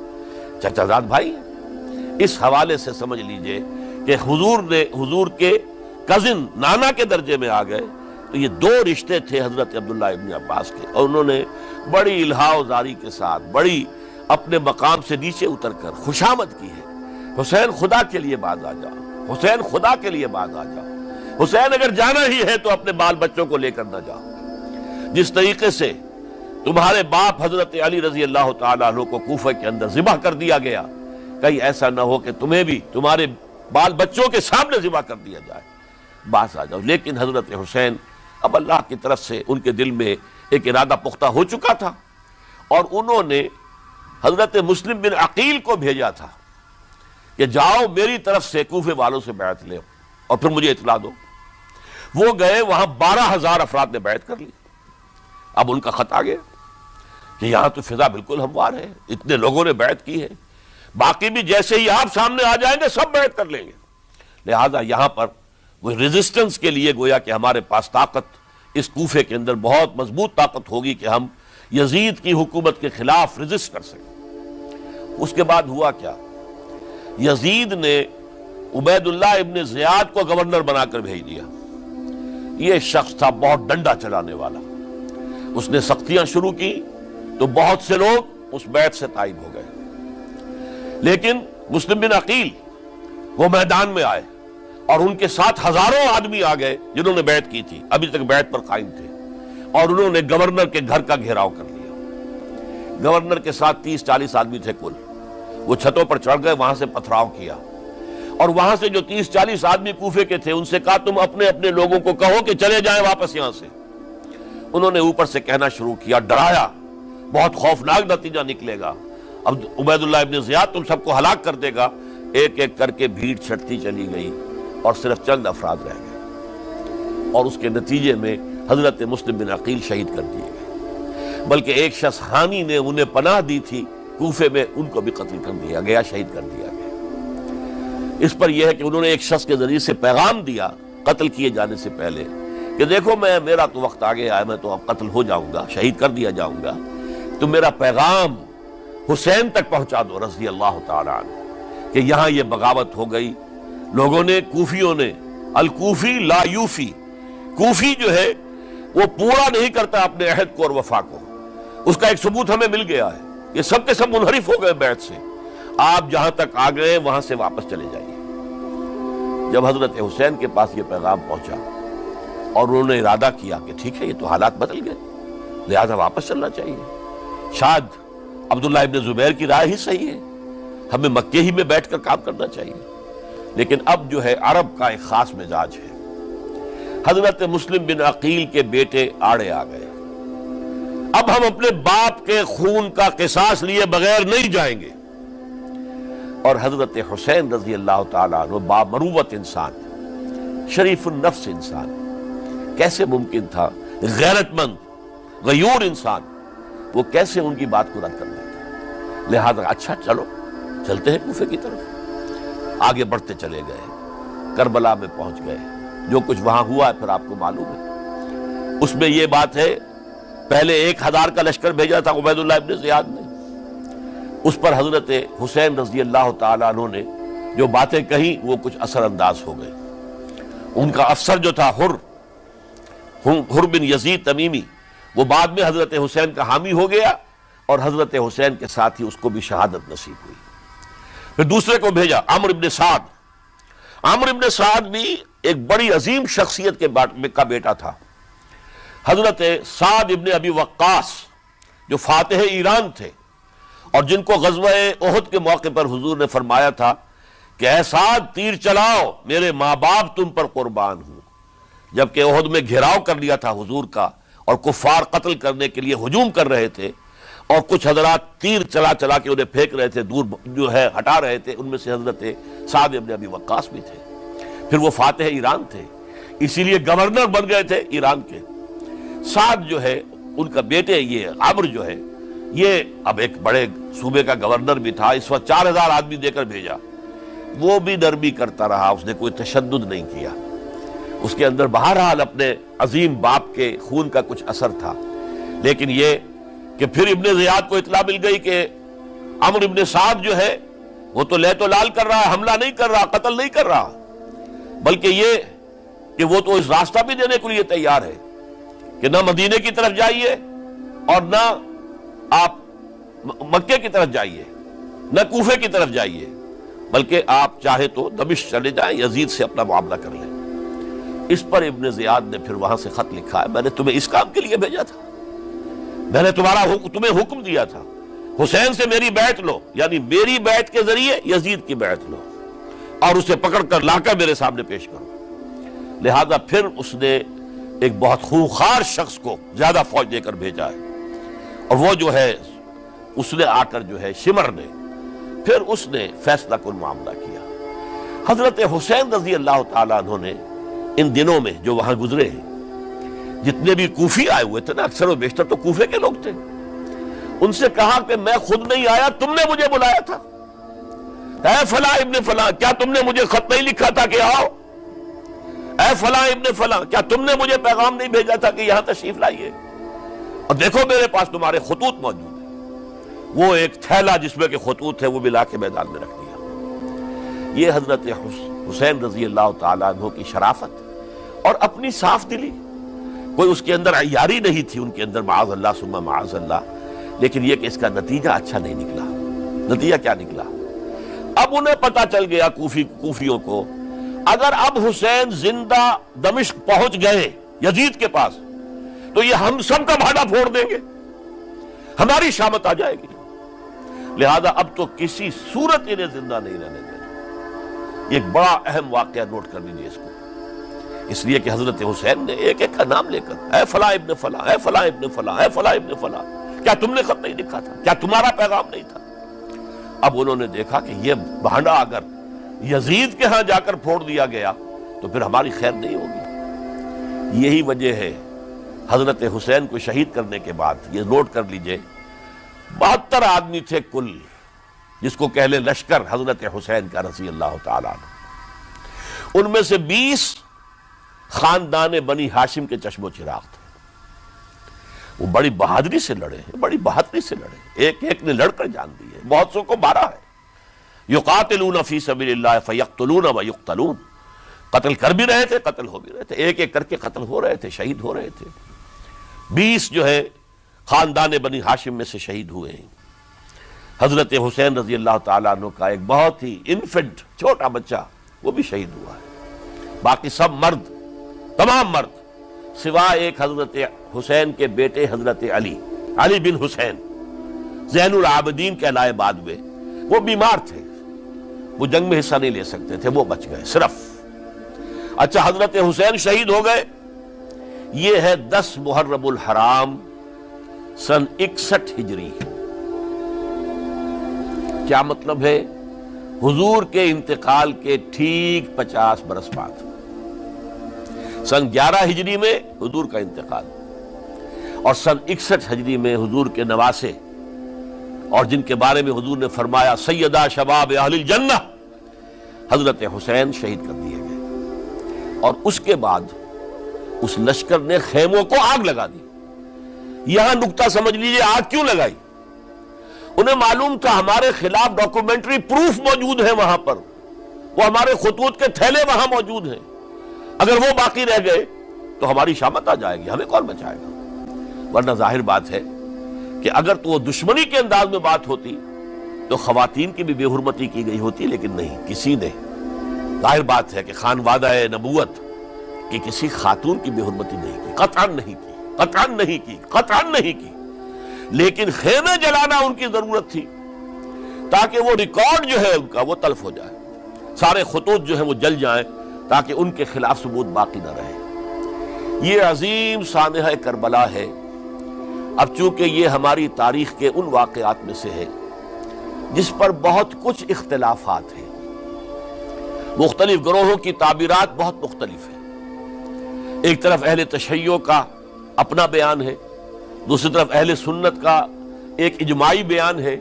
چچا زاد بھائی ہیں. اس حوالے سے سمجھ لیجئے کہ حضور کے کزن نانا کے درجے میں آ گئے. تو یہ دو رشتے تھے حضرت عبداللہ ابن عباس کے، اور انہوں نے بڑی الہا و زاری کے ساتھ، بڑی اپنے مقام سے نیچے اتر کر خوشامد کی ہے. حسین خدا کے لیے باز آ جاؤ، حسین خدا کے لیے باز آ جاؤ، حسین اگر جانا ہی ہے تو اپنے بال بچوں کو لے کر نہ جاؤ. جس طریقے سے تمہارے باپ حضرت علی رضی اللہ تعالیٰ عنہ کو کوفہ کے اندر ذبح کر دیا گیا، کہیں ایسا نہ ہو کہ تمہیں بھی تمہارے بال بچوں کے سامنے ذبح کر دیا جائے، باز آ جاؤ۔ لیکن حضرت حسین اب اللہ کی طرف سے ان کے دل میں ایک ارادہ پختہ ہو چکا تھا، اور انہوں نے حضرت مسلم بن عقیل کو بھیجا تھا کہ جاؤ میری طرف سے کوفے والوں سے بیعت لے اور پھر مجھے اطلاع دو۔ وہ گئے، وہاں 12,000 افراد نے بیعت کر لی۔ اب ان کا خط آ گیا کہ یہاں تو فضا بالکل ہموار ہے، اتنے لوگوں نے بیعت کی ہے، باقی بھی جیسے ہی آپ سامنے آ جائیں گے سب بیعت کر لیں گے، لہذا یہاں پر وہ ریزسٹنس کے لیے گویا کہ ہمارے پاس طاقت اس کوفے کے اندر بہت مضبوط طاقت ہوگی کہ ہم یزید کی حکومت کے خلاف ریزسٹ کر سکیں۔ اس کے بعد ہوا کیا؟ یزید نے عبید اللہ ابن زیاد کو گورنر بنا کر بھیج دیا۔ یہ شخص تھا بہت ڈنڈا چلانے والا، اس نے سختیاں شروع کی تو بہت سے لوگ اس بیعت سے تائب ہو گئے، لیکن مسلم بن عقیل وہ میدان میں آئے اور ان کے ساتھ ہزاروں آدمی آ گئے جنہوں نے بیعت کی تھی، ابھی تک بیعت پر قائم تھے، اور انہوں نے گورنر کے گھر کا گھیراؤ کر لیا۔ گورنر کے ساتھ 30-40 آدمی تھے کل، وہ چھتوں پر چڑھ گئے، وہاں سے پتھراؤ کیا، اور وہاں سے جو 30-40 آدمی کوفے کے تھے ان سے کہا تم اپنے اپنے لوگوں کو کہو کہ چلے جائیں واپس یہاں سے۔ انہوں نے اوپر سے کہنا شروع کیا، ڈرایا، بہت خوفناک نتیجہ نکلے گا، اب عبید اللہ ابن زیاد تم سب کو ہلاک کر دے گا۔ ایک ایک کر کے بھیڑ چھٹتی چلی گئی اور صرف چند افراد رہ گئے، اور اس کے نتیجے میں حضرت مسلم بن عقیل شہید کر دیے گئے، بلکہ ایک شخص حامی نے انہیں پناہ دی تھی کوفے میں، ان کو بھی قتل کر دیا گیا، شہید کر دیا گیا۔ اس پر یہ ہے کہ انہوں نے ایک شخص کے ذریعے سے پیغام دیا قتل کیے جانے سے پہلے کہ دیکھو میرا تو وقت آگے آیا، میں تو اب قتل ہو جاؤں گا، شہید کر دیا جاؤں گا، تو میرا پیغام حسین تک پہنچا دو رضی اللہ تعالیٰ عنہ کہ یہاں یہ بغاوت ہو گئی۔ لوگوں نے، کوفیوں نے، الکوفی لا یوفی، کوفی جو ہے وہ پورا نہیں کرتا اپنے عہد کو اور وفا کو، اس کا ایک ثبوت ہمیں مل گیا ہے، یہ سب کے سب منحرف ہو گئے بیعت سے، آپ جہاں تک آ گئے وہاں سے واپس چلے جائیے۔ جب حضرت حسین کے پاس یہ پیغام پہنچا اور انہوں نے ارادہ کیا کہ ٹھیک ہے یہ تو حالات بدل گئے، لہذا واپس چلنا چاہیے، شاید عبداللہ ابن زبیر کی رائے ہی صحیح ہے، ہمیں مکے ہی میں بیٹھ کر کام کرنا چاہیے، لیکن اب جو ہے عرب کا ایک خاص مزاج ہے۔ حضرت مسلم بن عقیل کے بیٹے آڑے آ گئے، اب ہم اپنے باپ کے خون کا قصاص لیے بغیر نہیں جائیں گے، اور حضرت حسین رضی اللہ تعالیٰ عنہ بامروت انسان، شریف النفس انسان، کیسے ممکن تھا غیرت مند غیور انسان وہ کیسے ان کی بات کو رد کر دیتا؟ لہذا اچھا چلو چلتے ہیں کوفے کی طرف۔ آگے بڑھتے چلے گئے، کربلا میں پہنچ گئے، جو کچھ وہاں ہوا ہے پھر آپ کو معلوم ہے۔ اس میں یہ بات ہے پہلے 1000 کا لشکر بھیجا تھا عبید اللہ ابن زیاد نے، اس پر حضرت حسین رضی اللہ تعالیٰ عنہ نے جو باتیں کہیں وہ کچھ اثر انداز ہو گئے۔ ان کا افسر جو تھا حر بن یزید تمیمی، وہ بعد میں حضرت حسین کا حامی ہو گیا، اور حضرت حسین کے ساتھ ہی اس کو بھی شہادت نصیب ہوئی۔ پھر دوسرے کو بھیجا عمرو بن سعد۔ عمرو بن سعد بھی ایک بڑی عظیم شخصیت کا بیٹا تھا، حضرت سعد ابن ابی وقاص جو فاتح ایران تھے، اور جن کو غزوہ احد کے موقع پر حضور نے فرمایا تھا کہ اے سعد تیر چلاؤ، میرے ماں باپ تم پر قربان ہوں، جبکہ احد میں گھیراؤ کر لیا تھا حضور کا اور کفار قتل کرنے کے لیے ہجوم کر رہے تھے، اور کچھ حضرات تیر چلا چلا کے انہیں پھینک رہے تھے، دور جو ہے ہٹا رہے تھے، ان میں سے حضرت سعد ابن ابی وقاص بھی تھے۔ پھر وہ فاتح ایران تھے، اسی لیے گورنر بن گئے تھے ایران کے۔ سعد جو ہے ان کا بیٹے، یہ عمرو جو ہے یہ اب ایک بڑے صوبے کا گورنر بھی تھا، اس وقت 4000 آدمی دے کر بھیجا، وہ بھی نرمی کرتا رہا، اس نے کوئی تشدد نہیں کیا، اس کے اندر بہرحال اپنے عظیم باپ کے خون کا کچھ اثر تھا۔ لیکن یہ کہ پھر ابن زیاد کو اطلاع مل گئی کہ عمرو ابن سعد جو ہے وہ تو لے تو لال کر رہا ہے، حملہ نہیں کر رہا، قتل نہیں کر رہا، بلکہ یہ کہ وہ تو اس راستہ بھی دینے کے لیے تیار ہے کہ نہ مدینے کی طرف جائیے اور نہ آپ مکے کی طرف جائیے، نہ کوفے کی طرف جائیے، بلکہ آپ چاہے تو دمشق چلے جائیں، یزید سے اپنا معاملہ کر لیں۔ اس پر ابن زیاد نے پھر وہاں سے خط لکھا ہے، میں نے تمہیں اس کام کے لیے بھیجا تھا، میں نے تمہیں حکم دیا تھا حسین سے میری بیعت لو، یعنی میری بیعت کے ذریعے یزید کی بیعت لو اور اسے پکڑ کر لا کر میرے سامنے پیش کرو۔ لہذا پھر اس نے ایک بہت خونخوار شخص کو زیادہ فوج دے کر بھیجا ہے، اور وہ جو ہے اس نے آ کر جو ہے شمر نے پھر اس نے فیصلہ کن معاملہ کیا۔ حضرت حسین رضی اللہ تعالیٰ عنہ نے ان دنوں میں جو وہاں گزرے ہیں، جتنے بھی کوفی آئے ہوئے تھے نا، اکثر و بیشتر تو کوفے کے لوگ تھے، ان سے کہا کہ میں خود نہیں آیا، تم نے مجھے بلایا تھا، اے فلاں ابن فلاں کیا تم نے مجھے خط نہیں لکھا تھا کہ آؤ؟ اے فلاں ابن فلاں کیا تم نے مجھے پیغام نہیں بھیجا تھا کہ یہاں تشریف لائیے؟ اور دیکھو میرے پاس تمہارے خطوط موجود ہیں۔ وہ ایک تھیلا جس میں کہ خطوط ہے وہ بھی لا کے میدان میں رکھ دیا۔ یہ حضرت حسین رضی اللہ تعالیٰ عنہ کی شرافت اور اپنی صاف دلی، کوئی اس کے اندر عیاری نہیں تھی ان کے اندر، معاذ اللہ ثم معاذ اللہ، لیکن یہ کہ اس کا نتیجہ اچھا نہیں نکلا۔ نتیجہ کیا نکلا؟ اب انہیں پتا چل گیا کوفیوں کو، اگر اب حسین زندہ دمشق پہنچ گئے یزید کے پاس تو یہ ہم سب کا بھاڑا پھوڑ دیں گے، ہماری شامت آ جائے گی، لہذا اب تو کسی صورت انہیں زندہ نہیں رہنے دینا۔ یہ ایک بڑا اہم واقعہ نوٹ کر لیجیے اس کو، اس لیے کہ حضرت حسین نے ایک ایک کا نام لے کر، اے فلاں ابن فلاں، اے فلاں ابن فلاں، اے فلاں ابن فلاں کیا تم نے خط نہیں لکھا تھا؟ کیا تمہارا پیغام نہیں تھا؟ اب انہوں نے دیکھا کہ یہ بہانہ اگر یزید کے ہاں جا کر پھوڑ دیا گیا تو پھر ہماری خیر نہیں ہوگی۔ یہی وجہ ہے حضرت حسین کو شہید کرنے کے بعد، یہ نوٹ کر لیجئے، 72 آدمی تھے کل، جس کو کہہ لیں لشکر حضرت حسین کا رضی اللہ تعالیٰ عنہ۔ ان میں سے 20 خاندان بنی ہاشم کے چشم و چراغ تھے۔ وہ بڑی بہادری سے لڑے ہیں، بڑی بہادری سے لڑے، ایک ایک نے لڑ کر جان دی ہے، بہت سو کو مارا ہے۔ یقاتلون فی سبیل اللہ فیقتلون ویقتلون، قتل کر بھی رہے تھے، قتل ہو بھی رہے تھے، ایک ایک کر کے قتل ہو رہے تھے، شہید ہو رہے تھے۔ 20 جو ہے خاندان بنی ہاشم میں سے شہید ہوئے ہیں۔ حضرت حسین رضی اللہ تعالیٰ عنہ کا ایک بہت ہی انفنٹ چھوٹا بچہ وہ بھی شہید ہوا ہے۔ باقی سب مرد، تمام مرد، سوائے ایک حضرت حسین کے بیٹے حضرت علی بن حسین زین العابدین کہلائے بعد میں، وہ بیمار تھے، وہ جنگ میں حصہ نہیں لے سکتے تھے، وہ بچ گئے صرف۔ اچھا حضرت حسین شہید ہو گئے، یہ ہے 10 محرم الحرام سن 61 ہجری۔ کیا مطلب ہے؟ حضور کے انتقال کے ٹھیک 50 برس بعد، سن 11 ہجری میں حضور کا انتقال، اور سن 61 ہجری میں حضور کے نواسے اور جن کے بارے میں حضور نے فرمایا سیدہ شباب اہل الجنہ، حضرت حسین شہید کر دیے گئے۔ اور اس کے بعد اس لشکر نے خیموں کو آگ لگا دی۔ یہاں نکتہ سمجھ لیجئے، آگ کیوں لگائی؟ انہیں معلوم تھا ہمارے خلاف ڈاکومنٹری پروف موجود ہے وہاں پر، وہ ہمارے خطوط کے تھیلے وہاں موجود ہیں، اگر وہ باقی رہ گئے تو ہماری شامت آ جائے گی، ہمیں کون بچائے گا؟ ورنہ ظاہر بات ہے کہ اگر تو وہ دشمنی کے انداز میں بات ہوتی تو خواتین کی بھی بے حرمتی کی گئی ہوتی، لیکن نہیں، کسی نے، ظاہر بات ہے کہ خانوادہ نبوت کی کسی خاتون کی بے حرمتی نہیں کی، قطعاً نہیں کی، قطعاً نہیں کی، قطعاً نہیں کی، لیکن خیمے جلانا ان کی ضرورت تھی تاکہ وہ ریکارڈ جو ہے ان کا وہ تلف ہو جائے، سارے خطوط جو ہیں وہ جل جائیں تاکہ ان کے خلاف ثبوت باقی نہ رہے۔ یہ عظیم سانحہ کربلا ہے۔ اب چونکہ یہ ہماری تاریخ کے ان واقعات میں سے ہے جس پر بہت کچھ اختلافات ہیں، مختلف گروہوں کی تعبیرات بہت مختلف ہیں۔ ایک طرف اہل تشیع کا اپنا بیان ہے، دوسری طرف اہل سنت کا ایک اجماعی بیان ہے،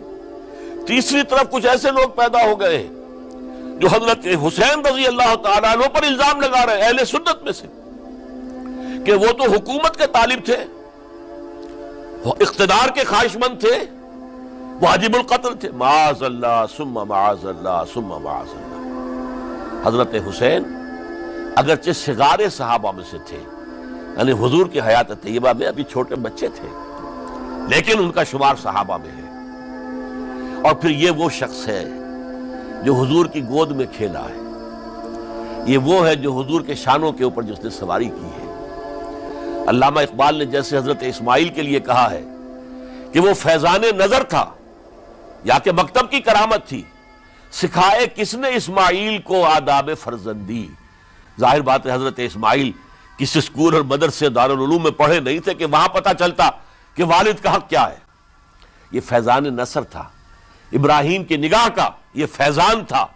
تیسری طرف کچھ ایسے لوگ پیدا ہو گئے ہیں جو حضرت حسین رضی اللہ تعالیٰ عنہ پر الزام لگا رہے ہیں، اہل سنت میں سے، کہ وہ تو حکومت کے طالب تھے، اقتدار کے خواہش مند تھے، واجب القتل تھے، معاذ اللہ ثم معاذ اللہ ثم معاذ اللہ۔ حضرت حسین اگرچہ صغار صحابہ میں سے تھے، یعنی حضور کی حیات طیبہ میں ابھی چھوٹے بچے تھے، لیکن ان کا شمار صحابہ میں ہے۔ اور پھر یہ وہ شخص ہے جو حضور کی گود میں کھیلا ہے، یہ وہ ہے جو حضور کے شانوں کے اوپر جس نے سواری کی ہے۔ علامہ اقبال نے جیسے حضرت اسماعیل کے لیے کہا ہے کہ وہ فیضان نظر تھا یا کہ مکتب کی کرامت تھی؟ سکھائے کس نے اسماعیل کو آداب فرزندی؟ ظاہر بات ہے حضرت اسماعیل کسی اسکول اور مدرسے دارالعلوم میں پڑھے نہیں تھے کہ وہاں پتہ چلتا کہ والد کا حق کیا ہے۔ یہ فیضان نصر تھا، ابراہیم کی نگاہ کا یہ فیضان تھا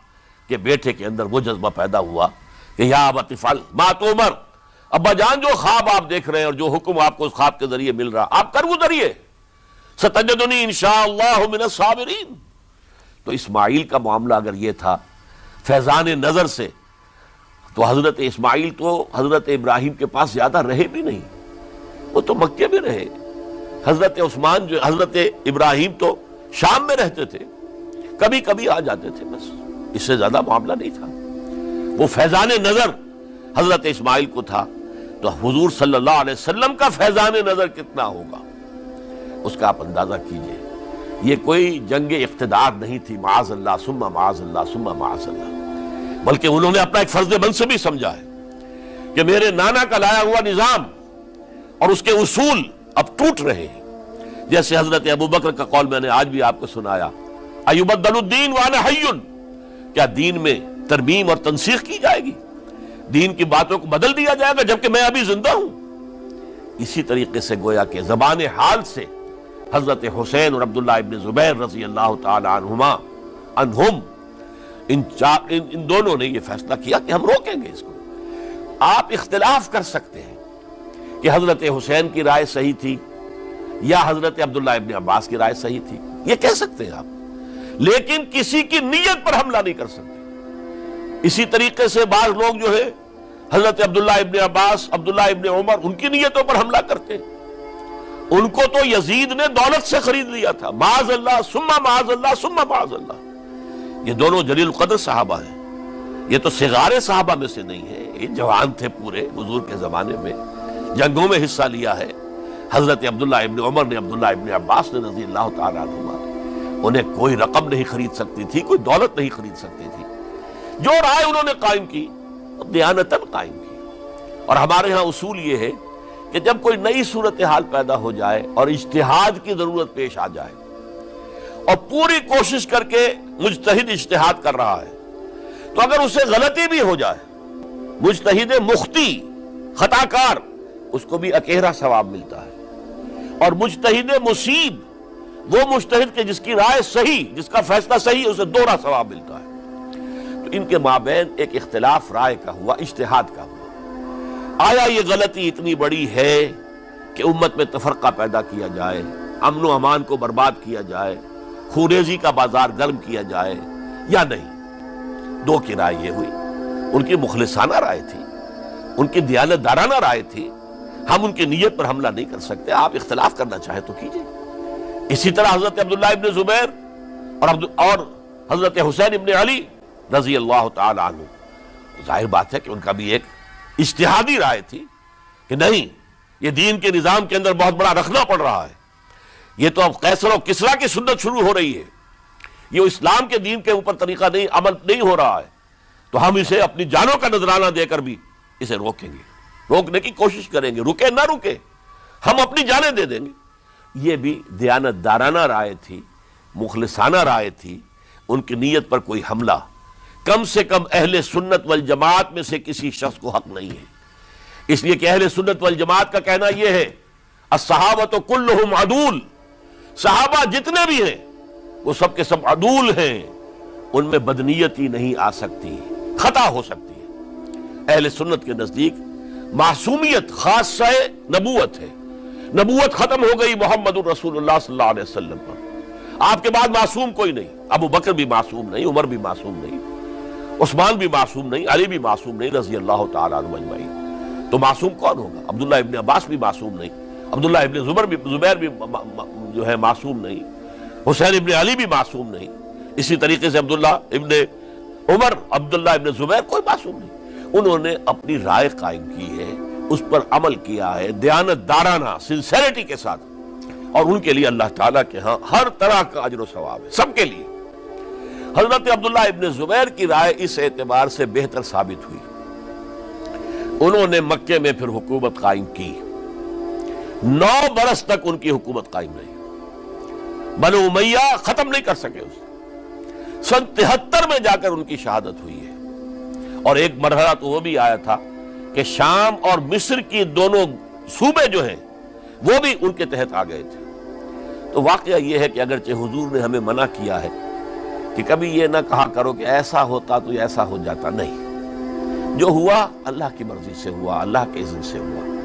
کہ بیٹے کے اندر وہ جذبہ پیدا ہوا کہ یا ابت افعل ما تؤمر، ابا جان جو خواب آپ دیکھ رہے ہیں اور جو حکم آپ کو اس خواب کے ذریعے مل رہا آپ کر گزریے، ستجدنی انشاءاللہ من الصابرین۔ تو اسماعیل کا معاملہ اگر یہ تھا فیضان نظر سے، تو حضرت اسماعیل تو حضرت ابراہیم کے پاس زیادہ رہے بھی نہیں، وہ تو مکے میں رہے۔ حضرت عثمان جو حضرت ابراہیم تو شام میں رہتے تھے، کبھی کبھی آ جاتے تھے، بس اس سے زیادہ معاملہ نہیں تھا۔ وہ فیضان نظر حضرت اسماعیل کو تھا، تو حضور صلی اللہ علیہ وسلم کا فیضان نظر کتنا ہوگا اس کا آپ اندازہ کیجئے۔ یہ کوئی جنگ اقتدار نہیں تھی، معاذ اللہ ثم معاذ اللہ ثم معاذ اللہ، بلکہ انہوں نے اپنا ایک فرض منصب ہی سمجھا ہے کہ میرے نانا کا لایا ہوا نظام اور اس کے اصول اب ٹوٹ رہے ہیں۔ جیسے حضرت ابوبکر کا قول میں نے آج بھی آپ کو سنایا، ایبدل الدین وانا حی، کیا دین میں ترمیم اور تنسیخ کی جائے گی؟ دین کی باتوں کو بدل دیا جائے گا جبکہ میں ابھی زندہ ہوں؟ اسی طریقے سے گویا کہ زبان حال سے حضرت حسین اور عبداللہ ابن زبیر رضی اللہ تعالی عنہم ان دونوں نے یہ فیصلہ کیا کہ ہم روکیں گے اس کو۔ آپ اختلاف کر سکتے ہیں کہ حضرت حسین کی رائے صحیح تھی یا حضرت عبداللہ ابن عباس کی رائے صحیح تھی، یہ کہہ سکتے ہیں آپ، لیکن کسی کی نیت پر حملہ نہیں کر سکتے۔ اسی طریقے سے بعض لوگ جو ہے حضرت عبداللہ ابن عباس، عبداللہ ابن عمر، ان کی نیتوں پر حملہ کرتے ہیں۔ ان کو تو یزید نے دولت سے خرید لیا تھا، معاذ اللہ ثم معاذ اللہ ثم معاذ اللہ۔ یہ دونوں جلیل القدر صحابہ ہیں، یہ تو صغار صحابہ میں سے نہیں ہیں، یہ جوان تھے پورے حضور کے زمانے میں، جنگوں میں حصہ لیا ہے۔ حضرت عبداللہ ابن عمر نے، عبداللہ ابن عباس نے رضی اللہ تعالیٰ عنہما، انہیں کوئی رقم نہیں خرید سکتی تھی، کوئی دولت نہیں خرید سکتی تھی۔ جو رائے انہوں نے قائم کی دیانتاً قائم کی۔ اور ہمارے ہاں اصول یہ ہے کہ جب کوئی نئی صورتحال پیدا ہو جائے اور اجتہاد کی ضرورت پیش آ جائے اور پوری کوشش کر کے مجتہد اجتہاد کر رہا ہے، تو اگر اسے غلطی بھی ہو جائے، مجتہد مخطی خطا کار، اس کو بھی اکیرا ثواب ملتا ہے، اور مجتہد مصیب وہ مجتہد کے جس کی رائے صحیح، جس کا فیصلہ صحیح، اسے دوہرا ثواب ملتا ہے۔ تو ان کے مابین ایک اختلاف رائے کا ہوا، اجتہاد کا ہوا۔ آیا یہ غلطی اتنی بڑی ہے کہ امت میں تفرقہ پیدا کیا جائے، امن و امان کو برباد کیا جائے، خوریزی کا بازار گرم کیا جائے، یا نہیں؟ دو کی رائے یہ ہوئی، ان کی مخلصانہ رائے تھی، ان کی دیانت دارانہ رائے تھی، ہم ان کی نیت پر حملہ نہیں کر سکتے، آپ اختلاف کرنا چاہیں تو کیجئے۔ اسی طرح حضرت عبداللہ ابن زبیر اور حضرت حسین ابن علی رضی اللہ تعالی عنہ، ظاہر بات ہے کہ ان کا بھی ایک اجتہادی رائے تھی کہ نہیں، یہ دین کے نظام کے اندر بہت بڑا رکھنا پڑ رہا ہے، یہ تو اب قیصر و کسریٰ کی سنت شروع ہو رہی ہے، یہ اسلام کے دین کے اوپر طریقہ نہیں، عمل نہیں ہو رہا ہے، تو ہم اسے اپنی جانوں کا نذرانہ دے کر بھی اسے روکیں گے، روکنے کی کوشش کریں گے، رکے نہ رکے ہم اپنی جانیں دے دیں گے۔ یہ بھی دیانت دارانہ رائے تھی، مخلصانہ رائے تھی، ان کی نیت پر کوئی حملہ کم سے کم اہل سنت والجماعت میں سے کسی شخص کو حق نہیں ہے۔ اس لیے کہ اہل سنت والجماعت کا کہنا یہ ہے، الصحابۃ کلہم عدول، صحابہ جتنے بھی ہیں وہ سب کے سب عدول ہیں، ان میں بدنیتی نہیں آ سکتی، خطا ہو سکتی ہے۔ اہل سنت کے نزدیک معصومیت خاصہ نبوت ہے، نبوت ختم ہو گئی محمد الرسول اللہ صلی اللہ علیہ وسلم پر، آپ کے بعد معصوم کوئی نہیں، ابو بکر بھی معصوم نہیں، عمر بھی معصوم نہیں، عثمان بھی معصوم نہیں، علی بھی معصوم نہیں رضی اللہ تعالیٰ عنہ اجمعین۔ تو معصوم کون ہوگا؟ عبداللہ ابن عباس بھی معصوم نہیں، عبداللہ ابن زبیر بھی جو ہے معصوم نہیں، حسین ابن علی بھی معصوم نہیں، اسی طریقے سے عبداللہ ابن عمر، عبداللہ ابن زبیر، کوئی معصوم نہیں۔ انہوں نے اپنی رائے قائم کی ہے، اس پر عمل کیا ہے دیانت دارانہ سنسیریٹی کے ساتھ، اور ان کے لیے اللہ تعالیٰ کے ہاں ہر طرح کا اجر و ثواب ہے، سب کے لیے۔ حضرت عبداللہ ابن زبیر کی رائے اس اعتبار سے بہتر ثابت ہوئی، انہوں نے مکے میں پھر حکومت قائم کی، 9 برس تک ان کی حکومت قائم رہی، بنو امیہ ختم نہیں کر سکے اسے. سن 73 میں جا کر ان کی شہادت ہوئی ہے. اور ایک مرحلہ تو وہ بھی آیا تھا کہ شام اور مصر کی دونوں صوبے جو ہیں وہ بھی ان کے تحت آ گئے تھے. تو واقعہ یہ ہے کہ اگرچہ حضور نے ہمیں منع کیا ہے کہ کبھی یہ نہ کہا کرو کہ ایسا ہوتا تو ایسا ہو جاتا، نہیں، جو ہوا اللہ کی مرضی سے ہوا، اللہ کے اذن سے ہوا.